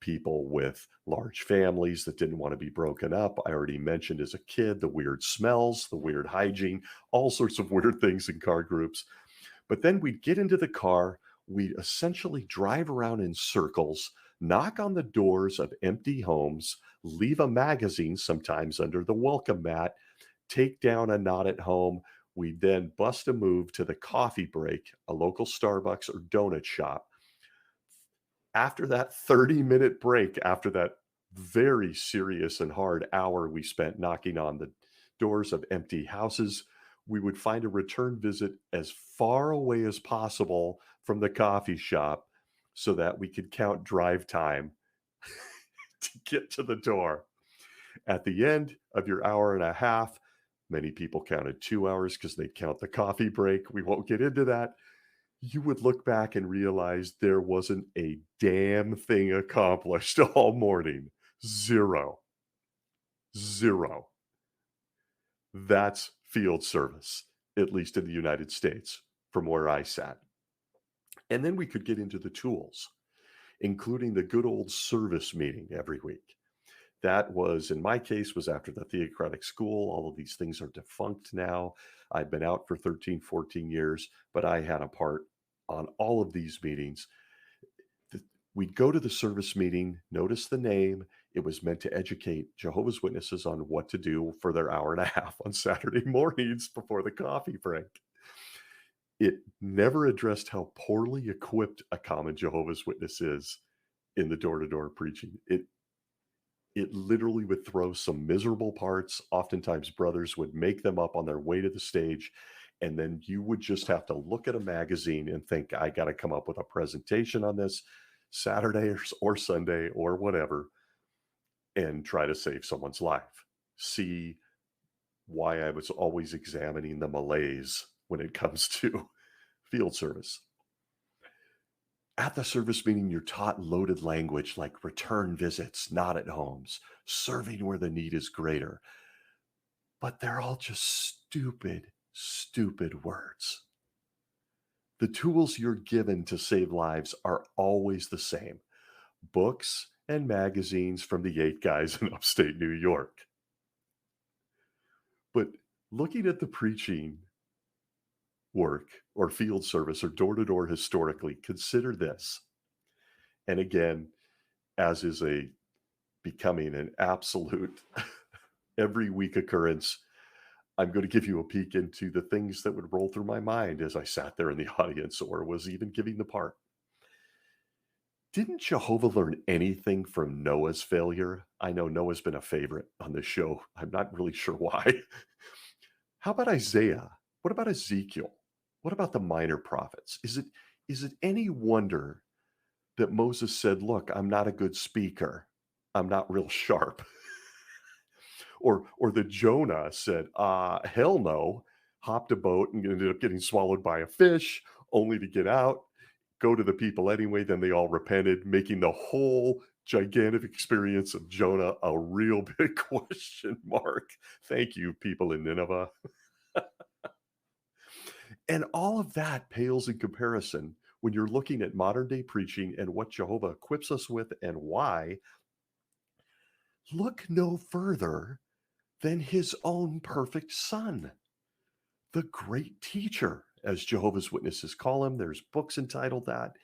Speaker 1: people with large families that didn't want to be broken up. I already mentioned as a kid the weird smells, the weird hygiene, all sorts of weird things in car groups. But then we'd get into the car, we'd essentially drive around in circles, knock on the doors of empty homes, leave a magazine sometimes under the welcome mat, take down a not at home. We then bust a move to the coffee break, a local Starbucks or donut shop. After that 30-minute break, after that very serious and hard hour we spent knocking on the doors of empty houses, we would find a return visit as far away as possible from the coffee shop so that we could count drive time to get to the door. At the end of your hour and a half, many people counted 2 hours because they'd count the coffee break. We won't get into that. You would look back and realize there wasn't a damn thing accomplished all morning. Zero. That's field service, at least in the United States, from where I sat. And then we could get into the tools, including the good old service meeting every week. That was, in my case, was after the theocratic school. All of these things are defunct now. I've been out for 13, 14 years, but I had a part on all of these meetings. We'd go to the service meeting, notice the name. It was meant to educate Jehovah's Witnesses on what to do for their hour and a half on Saturday mornings before the coffee break. It never addressed how poorly equipped a common Jehovah's Witness is in the door-to-door preaching. It literally would throw some miserable parts. Oftentimes, brothers would make them up on their way to the stage. And then you would just have to look at a magazine and think, I got to come up with a presentation on this Saturday or Sunday or whatever, and try to save someone's life. See why I was always examining the malaise when it comes to field service. At the service meeting, you're taught loaded language like return visits, not at homes, serving where the need is greater. But they're all just stupid words. The tools you're given to save lives are always the same: books and magazines from the 8 guys in upstate New York. But looking at the preaching work or field service or door-to-door historically, consider this. And again, as is becoming an absolute every week occurrence, I'm going to give you a peek into the things that would roll through my mind as I sat there in the audience or was even giving the part. Didn't Jehovah learn anything from Noah's failure? I know Noah's been a favorite on this show. I'm not really sure why. How about Isaiah? What about Ezekiel? What about the minor prophets? Is it any wonder that Moses said, "Look, I'm not a good speaker. I'm not real sharp." Or that Jonah said, hell no," hopped a boat and ended up getting swallowed by a fish, only to get out, go to the people anyway. Then they all repented, making the whole gigantic experience of Jonah a real big question mark. Thank you, people in Nineveh. And all of that pales in comparison when you're looking at modern day preaching and what Jehovah equips us with and why. Look no further than his own perfect son, the great teacher, as Jehovah's Witnesses call him. There's books entitled that.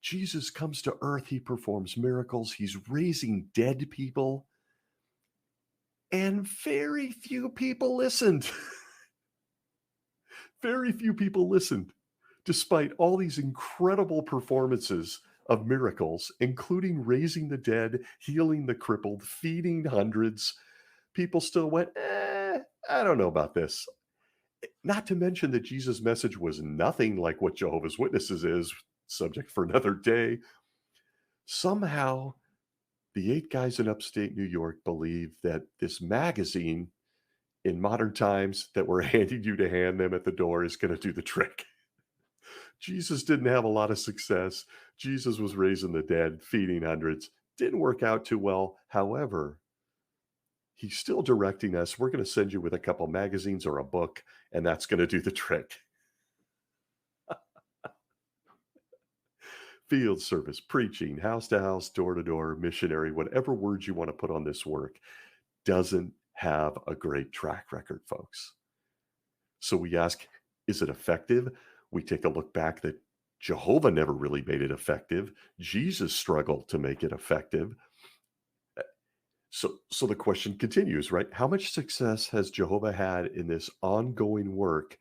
Speaker 1: Jesus comes to earth, he performs miracles, he's raising dead people, and very few people listened. Very few people listened, despite all these incredible performances of miracles, including raising the dead, healing the crippled, feeding hundreds. People still went, I don't know about this. Not to mention that Jesus' message was nothing like what Jehovah's Witnesses is, subject for another day. Somehow, the 8 guys in upstate New York believe that this magazine in modern times that we're handing you to hand them at the door is going to do the trick. Jesus didn't have a lot of success. Jesus was raising the dead, feeding hundreds. Didn't work out too well. However, he's still directing us. We're going to send you with a couple magazines or a book, and that's going to do the trick. Field service, preaching, house to house, door to door, missionary, whatever words you want to put on this work, doesn't have a great track record, folks. So we ask, is it effective? We take a look back that Jehovah never really made it effective. Jesus struggled to make it effective. So the question continues, right? How much success has Jehovah had in this ongoing work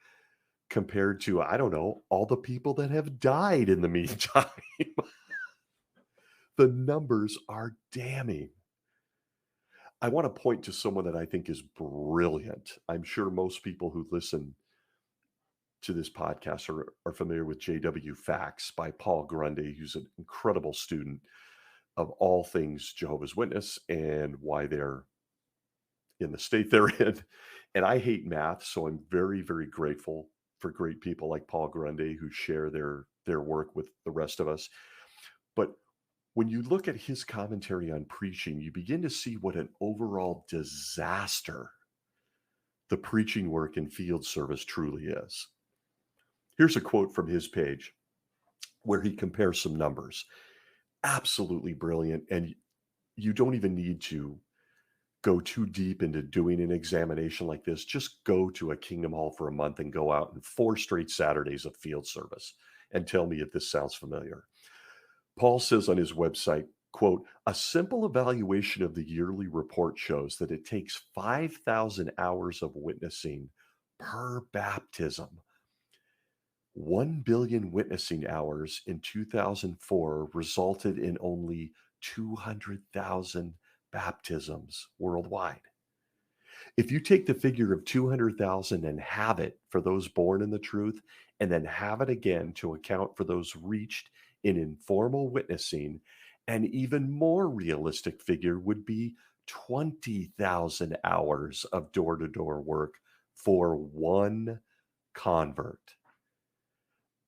Speaker 1: compared to, I don't know, all the people that have died in the meantime? The numbers are damning. I want to point to someone that I think is brilliant. I'm sure most people who listen to this podcast are familiar with J.W. Facts by Paul Grundy, who's an incredible student of all things Jehovah's Witness and why they're in the state they're in. And I hate math, so I'm very, very grateful for great people like Paul Grundy who share their work with the rest of us. But when you look at his commentary on preaching, you begin to see what an overall disaster the preaching work in field service truly is. Here's a quote from his page where he compares some numbers. Absolutely brilliant. And you don't even need to go too deep into doing an examination like this. Just go to a Kingdom Hall for a month and go out in 4 straight Saturdays of field service and tell me if this sounds familiar. Paul says on his website, quote, "A simple evaluation of the yearly report shows that it takes 5,000 hours of witnessing per baptism. 1 billion witnessing hours in 2004 resulted in only 200,000 baptisms worldwide. If you take the figure of 200,000 and have it for those born in the truth, and then have it again to account for those reached in informal witnessing, an even more realistic figure would be 20,000 hours of door to door work for one convert.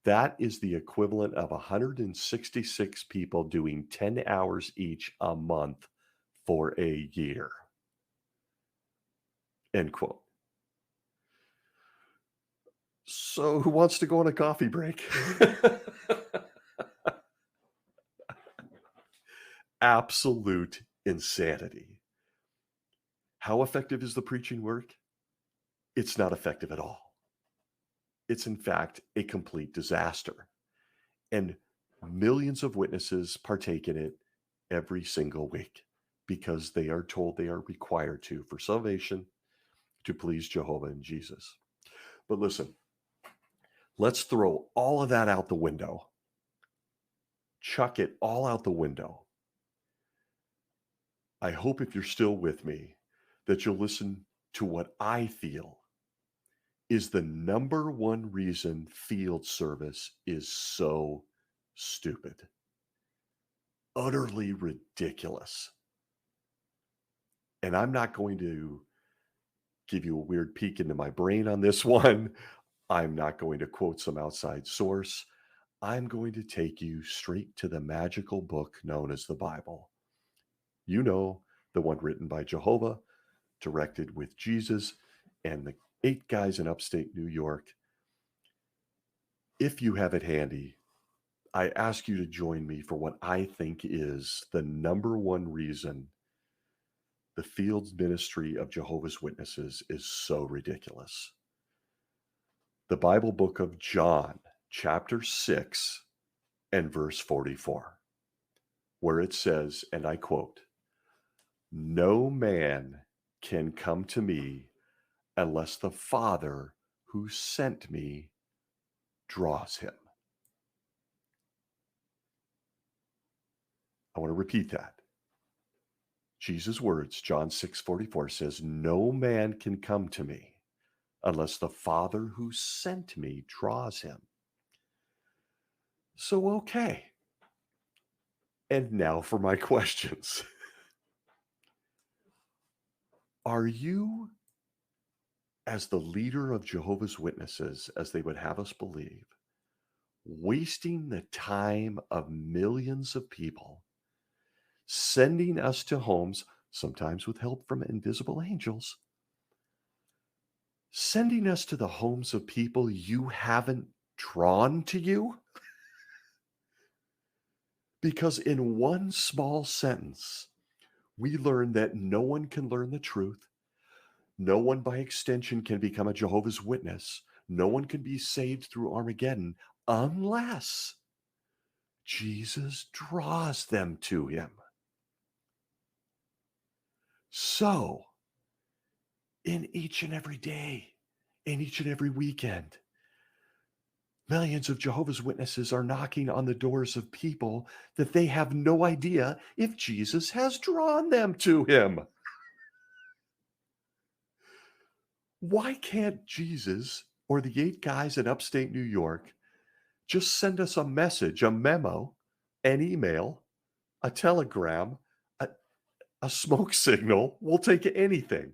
Speaker 1: That is the equivalent of 166 people doing 10 hours each a month for a year." End quote. So who wants to go on a coffee break? Absolute insanity. How effective is the preaching work? It's not effective at all. It's in fact a complete disaster. And millions of witnesses partake in it every single week because they are told they are required to for salvation, to please Jehovah and Jesus. But listen, let's throw all of that out the window. Chuck it all out the window. I hope if you're still with me that you'll listen to what I feel is the number one reason field service is so stupid. utterly ridiculous. And I'm not going to give you a weird peek into my brain on this one. I'm not going to quote some outside source. I'm going to take you straight to the magical book known as the Bible. You know, the one written by Jehovah, directed with Jesus and the 8 guys in upstate New York. If you have it handy, I ask you to join me for what I think is the number one reason the field ministry of Jehovah's Witnesses is so ridiculous. The Bible book of John, chapter 6 and verse 44, where it says, and I quote, "No man can come to me unless the Father who sent me draws him." I want to repeat that. Jesus' words, John 6:44 says, "No man can come to me unless the Father who sent me draws him." So, okay. And now for my questions. Are you, as the leader of Jehovah's Witnesses, as they would have us believe, wasting the time of millions of people, sending us to homes, sometimes with help from invisible angels, sending us to the homes of people you haven't drawn to you? Because in one small sentence, we learn that no one can learn the truth. No one by extension can become a Jehovah's Witness. No one can be saved through Armageddon unless Jesus draws them to him. So, in each and every day, in each and every weekend, millions of Jehovah's Witnesses are knocking on the doors of people that they have no idea if Jesus has drawn them to him. Why can't Jesus or the 8 guys in upstate New York just send us a message, a memo, an email, a telegram, a, a smoke signal? We'll take anything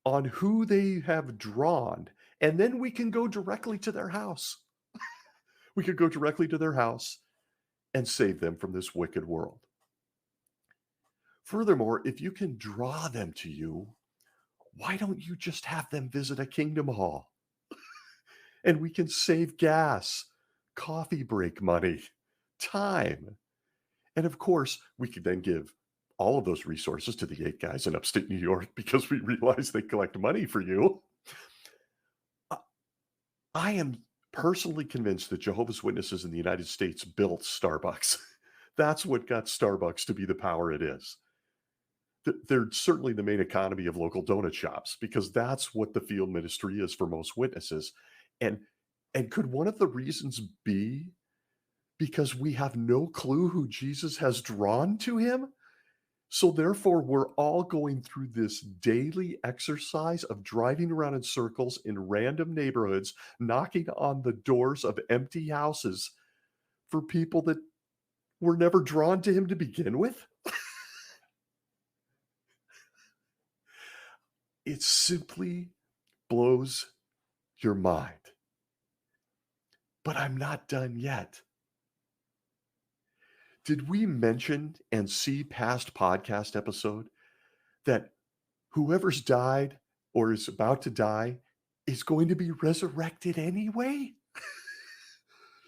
Speaker 1: on who they have drawn, and then we can go directly to their house. We could go directly to their house and save them from this wicked world. Furthermore, if you can draw them to you, why don't you just have them visit a Kingdom Hall? And we can save gas, coffee break money, time. And of course, we could then give all of those resources to the 8 guys in upstate New York because we realize they collect money for you. I am personally convinced that Jehovah's Witnesses in the United States built Starbucks. That's what got Starbucks to be the power it is. They're certainly the main economy of local donut shops because that's what the field ministry is for most witnesses. And could one of the reasons be because we have no clue who Jesus has drawn to him? So therefore, we're all going through this daily exercise of driving around in circles in random neighborhoods, knocking on the doors of empty houses for people that were never drawn to him to begin with? It simply blows your mind. But I'm not done yet. Did we mention and see past podcast episode that whoever's died or is about to die is going to be resurrected anyway?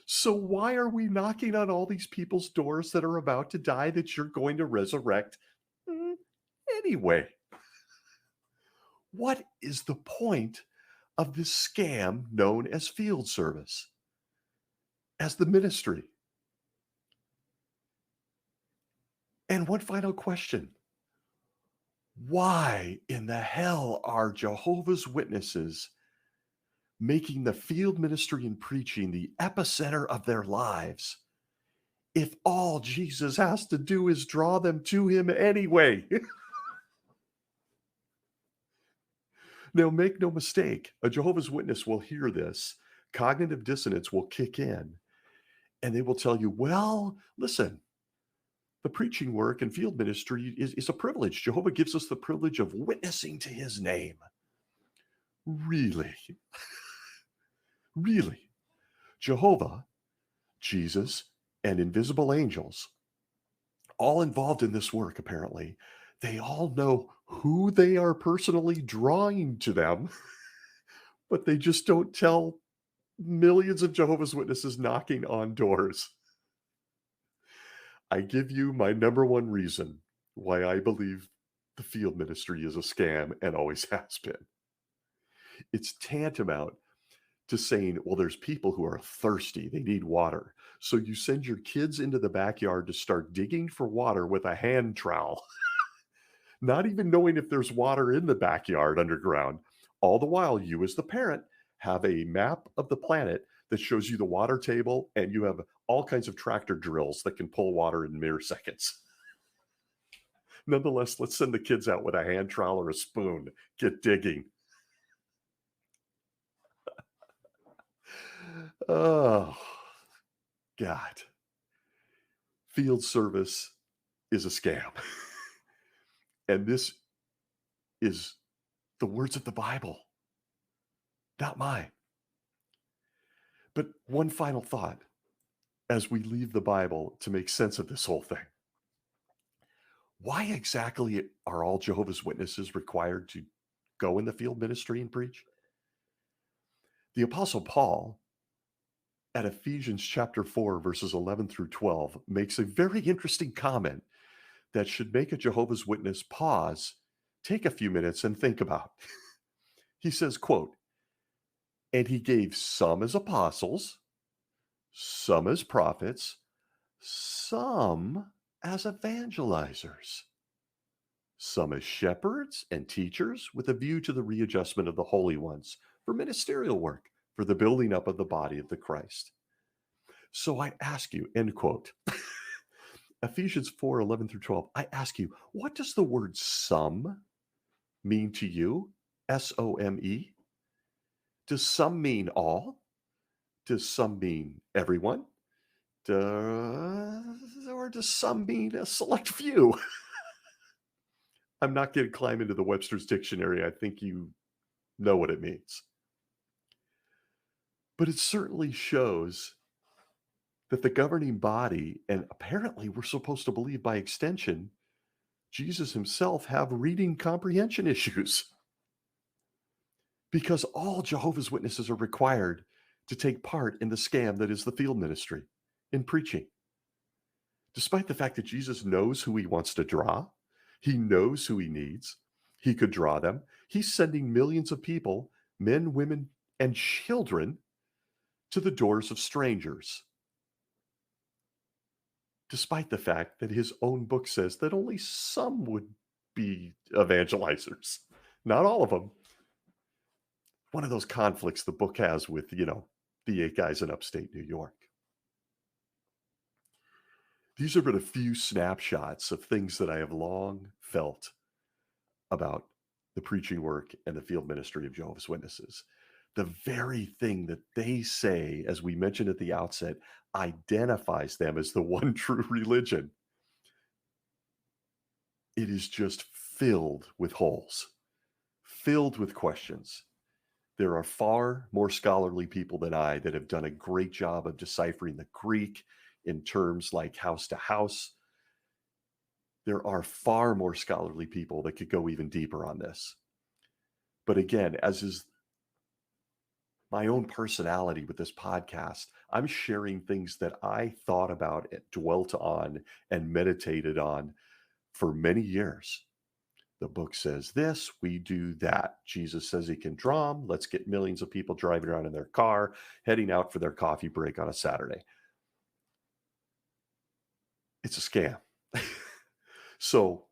Speaker 1: So why are we knocking on all these people's doors that are about to die that you're going to resurrect anyway? What is the point of this scam known as field service, as the ministry? And one final question. Why in the hell are Jehovah's Witnesses making the field ministry and preaching the epicenter of their lives if all Jesus has to do is draw them to him anyway? Now, make no mistake, a Jehovah's Witness will hear this, cognitive dissonance will kick in, and they will tell you, well, listen, The preaching work and field ministry is a privilege. Jehovah gives us the privilege of witnessing to his name. Really? Really? Jehovah, Jesus, and invisible angels, all involved in this work, apparently, they all know who they are personally drawing to them, but they just don't tell millions of Jehovah's Witnesses knocking on doors. I give you my number one reason why I believe the field ministry is a scam and always has been. It's tantamount to saying, well, there's people who are thirsty, they need water. So you send your kids into the backyard to start digging for water with a hand trowel, not even knowing if there's water in the backyard underground. All the while, you as the parent have a map of the planet that shows you the water table, and you have all kinds of tractor drills that can pull water in mere seconds. Nonetheless, let's send the kids out with a hand trowel or a spoon. Get digging. Oh, God. Field service is a scam. And this is the words of the Bible, not mine. But one final thought as we leave the Bible to make sense of this whole thing. Why exactly are all Jehovah's Witnesses required to go in the field ministry and preach? The Apostle Paul, at Ephesians chapter 4, verses 11 through 12, makes a very interesting comment that should make a Jehovah's Witness pause, take a few minutes, and think about. He says, quote, "And he gave some as apostles, some as prophets, some as evangelizers, some as shepherds and teachers with a view to the readjustment of the holy ones for ministerial work, for the building up of the body of the Christ." So I ask you, end quote. Ephesians 4, 11 through 12. I ask you, what does the word some mean to you? S-O-M-E? Does some mean all? Does some mean everyone? Or does some mean a select few? I'm not going to climb into the Webster's dictionary. I think you know what it means. But it certainly shows that the governing body, and apparently we're supposed to believe by extension, Jesus himself, have reading comprehension issues. Because all Jehovah's Witnesses are required to take part in the scam that is the field ministry in preaching. Despite the fact that Jesus knows who he wants to draw, he knows who he needs, he could draw them. He's sending millions of people, men, women, and children, to the doors of strangers. Despite the fact that his own book says that only some would be evangelizers, not all of them. One of those conflicts the book has with, the 8 guys in upstate New York. These are but a few snapshots of things that I have long felt about the preaching work and the field ministry of Jehovah's Witnesses. The very thing that they say, as we mentioned at the outset, identifies them as the one true religion. It is just filled with holes, filled with questions. There are far more scholarly people than I that have done a great job of deciphering the Greek in terms like house to house. There are far more scholarly people that could go even deeper on this. But again, as is my own personality with this podcast, I'm sharing things that I thought about, dwelt on, and meditated on for many years. The book says this, we do that. Jesus says he can draw them. Let's get millions of people driving around in their car, heading out for their coffee break on a Saturday. It's a scam. So,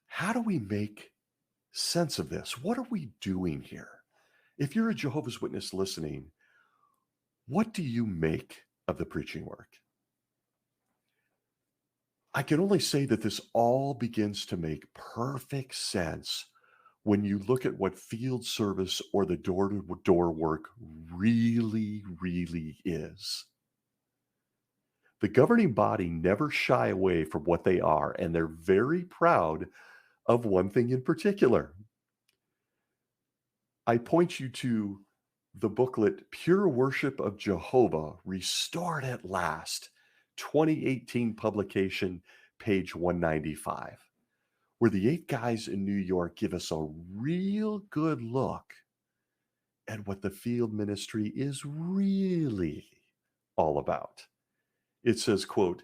Speaker 1: how do we make sense of this? What are we doing here? If you're a Jehovah's Witness listening, what do you make of the preaching work? I can only say that this all begins to make perfect sense when you look at what field service or the door-to-door work really, really is. The governing body never shy away from what they are, and they're very proud of one thing in particular. I point you to the booklet Pure Worship of Jehovah, Restored at Last, 2018 publication, page 195, where the 8 guys in New York give us a real good look at what the field ministry is really all about. It says, quote,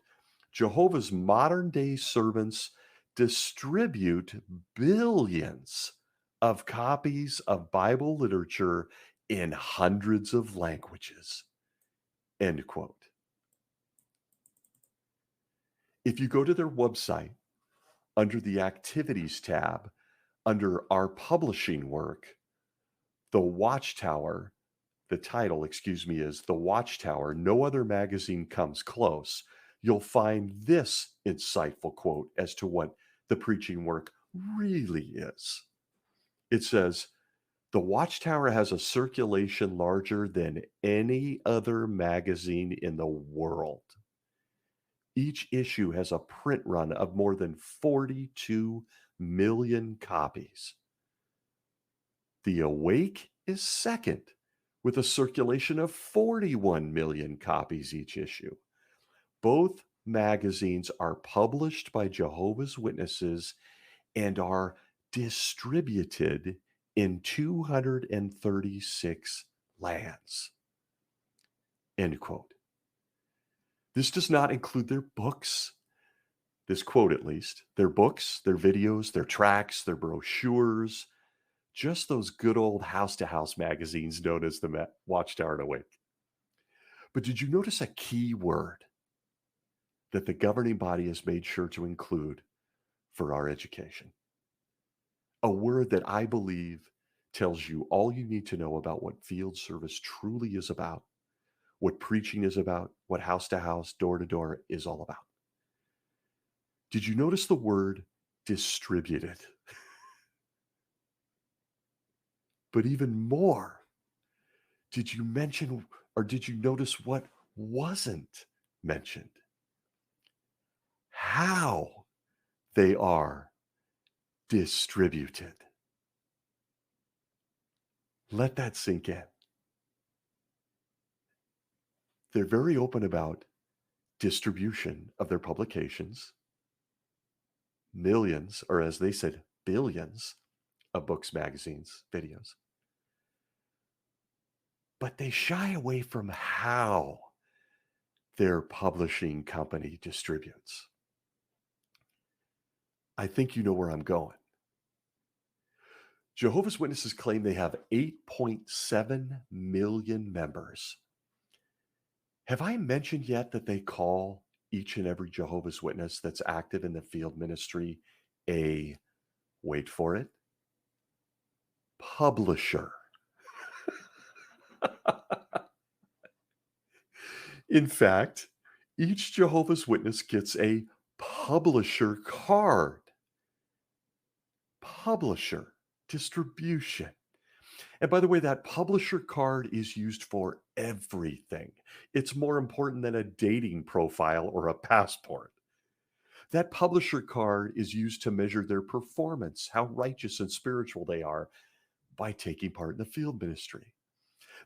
Speaker 1: Jehovah's modern day servants distribute billions of copies of Bible literature in hundreds of languages, end quote. If you go to their website under the activities tab, under our publishing work, the Watchtower, the title, excuse me, is The Watchtower. No other magazine comes close. You'll find this insightful quote as to what the preaching work really is. It says, the Watchtower has a circulation larger than any other magazine in the world. Each issue has a print run of more than 42 million copies. The Awake is second, with a circulation of 41 million copies each issue. Both magazines are published by Jehovah's Witnesses and are distributed in 236 lands. End quote. This does not include their books, this quote at least, their books, their videos, their tracts, their brochures, just those good old house-to-house magazines known as the Watchtower and Awake. But did you notice a key word that the governing body has made sure to include for our education? A word that I believe tells you all you need to know about what field service truly is about, what preaching is about, what house-to-house, door-to-door is all about. Did you notice the word distributed? But even more, did you mention or did you notice what wasn't mentioned? How they are distributed. Let that sink in. They're very open about distribution of their publications. Millions, or as they said, billions of books, magazines, videos. But they shy away from how their publishing company distributes. I think you know where I'm going. Jehovah's Witnesses claim they have 8.7 million members. Have I mentioned yet that they call each and every Jehovah's Witness that's active in the field ministry a, wait for it, publisher? In fact, each Jehovah's Witness gets a publisher card. Publisher, distribution. And by the way, that publisher card is used for everything. It's more important than a dating profile or a passport. That publisher card is used to measure their performance, how righteous and spiritual they are by taking part in the field ministry.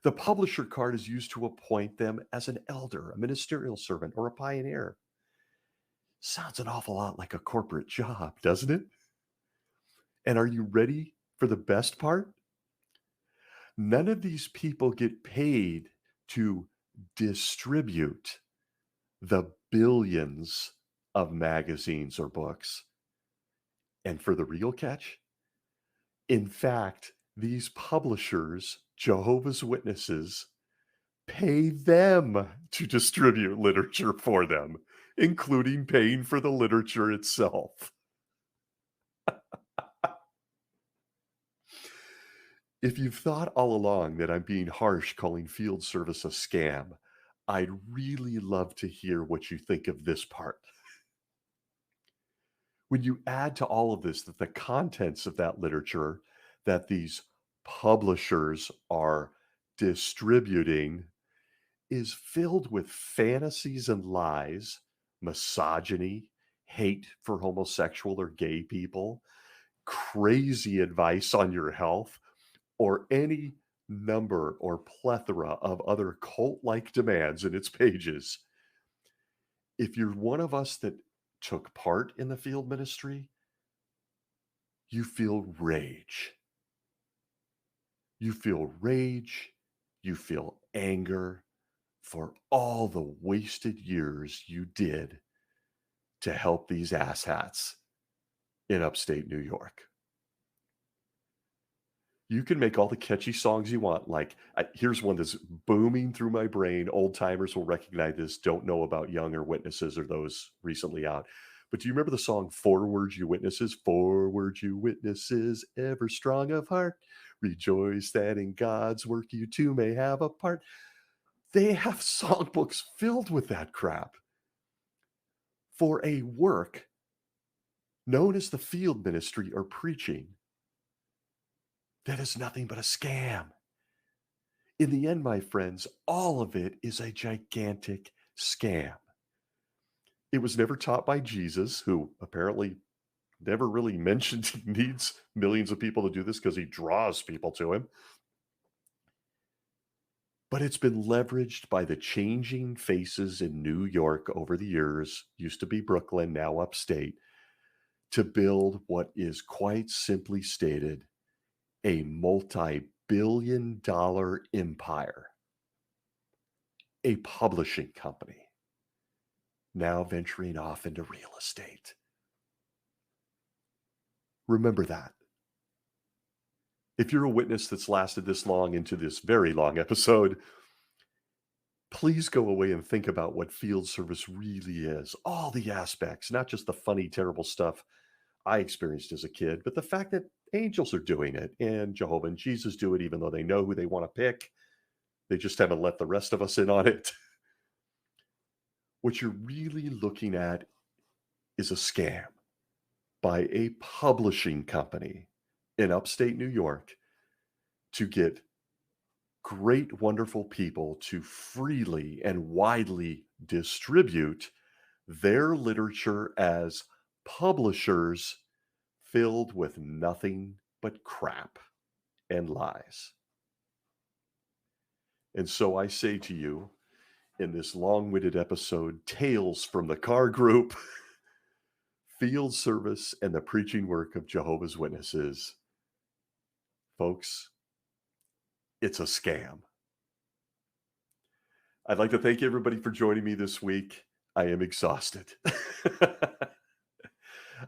Speaker 1: The publisher card is used to appoint them as an elder, a ministerial servant, or a pioneer. Sounds an awful lot like a corporate job, doesn't it? And are you ready for the best part? None of these people get paid to distribute the billions of magazines or books. And for the real catch, in fact, these publishers, Jehovah's Witnesses, pay them to distribute literature for them, including paying for the literature itself. If you've thought all along that I'm being harsh calling field service a scam, I'd really love to hear what you think of this part. When you add to all of this that the contents of that literature that these publishers are distributing is filled with fantasies and lies, misogyny, hate for homosexual or gay people, crazy advice on your health, or any number or plethora of other cult like demands in its pages. If you're one of us that took part in the field ministry, you feel rage. You feel rage, you feel anger for all the wasted years you did to help these asshats in upstate New York. You can make all the catchy songs you want. Like, here's one that's booming through my brain. Old timers will recognize this, don't know about Younger Witnesses or those recently out. But do you remember the song Forward You Witnesses? Forward you witnesses, ever strong of heart. Rejoice that in God's work you too may have a part. They have songbooks filled with that crap for a work known as the field ministry or preaching that is nothing but a scam. In the end, my friends, all of it is a gigantic scam. It was never taught by Jesus, who apparently never really mentioned he needs millions of people to do this because he draws people to him. But it's been leveraged by the changing faces in New York over the years, used to be Brooklyn, now upstate, to build what is quite simply stated a multi-billion-dollar empire, a publishing company, now venturing off into real estate. Remember that. If you're a witness that's lasted this long into this very long episode, please go away and think about what field service really is. All the aspects, not just the funny, terrible stuff I experienced as a kid, but the fact that angels are doing it and Jehovah and Jesus do it, even though they know who they want to pick. They just haven't let the rest of us in on it. What you're really looking at is a scam by a publishing company in upstate New York to get great, wonderful people to freely and widely distribute their literature as publishers filled with nothing but crap and lies. And so I say to you in this long-winded episode, Tales from the Car Group, field service and the preaching work of Jehovah's Witnesses. Folks, it's a scam. I'd like to thank everybody for joining me this week. I am exhausted.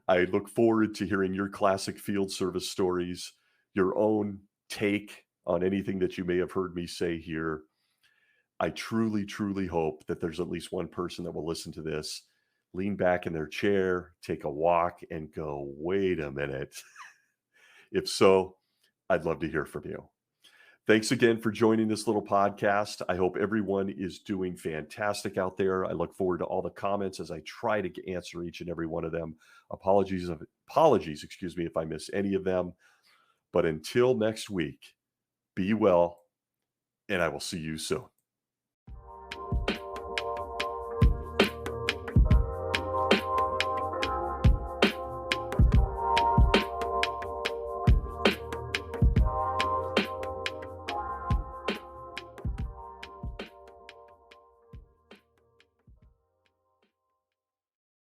Speaker 1: I look forward to hearing your classic field service stories, your own take on anything that you may have heard me say here. I truly, truly hope that there's at least one person that will listen to this, lean back in their chair, take a walk, and go, wait a minute. If so, I'd love to hear from you. Thanks again for joining this little podcast. I hope everyone is doing fantastic out there. I look forward to all the comments as I try to answer each and every one of them. Apologies, excuse me, if I miss any of them. But until next week, be well, and I will see you soon.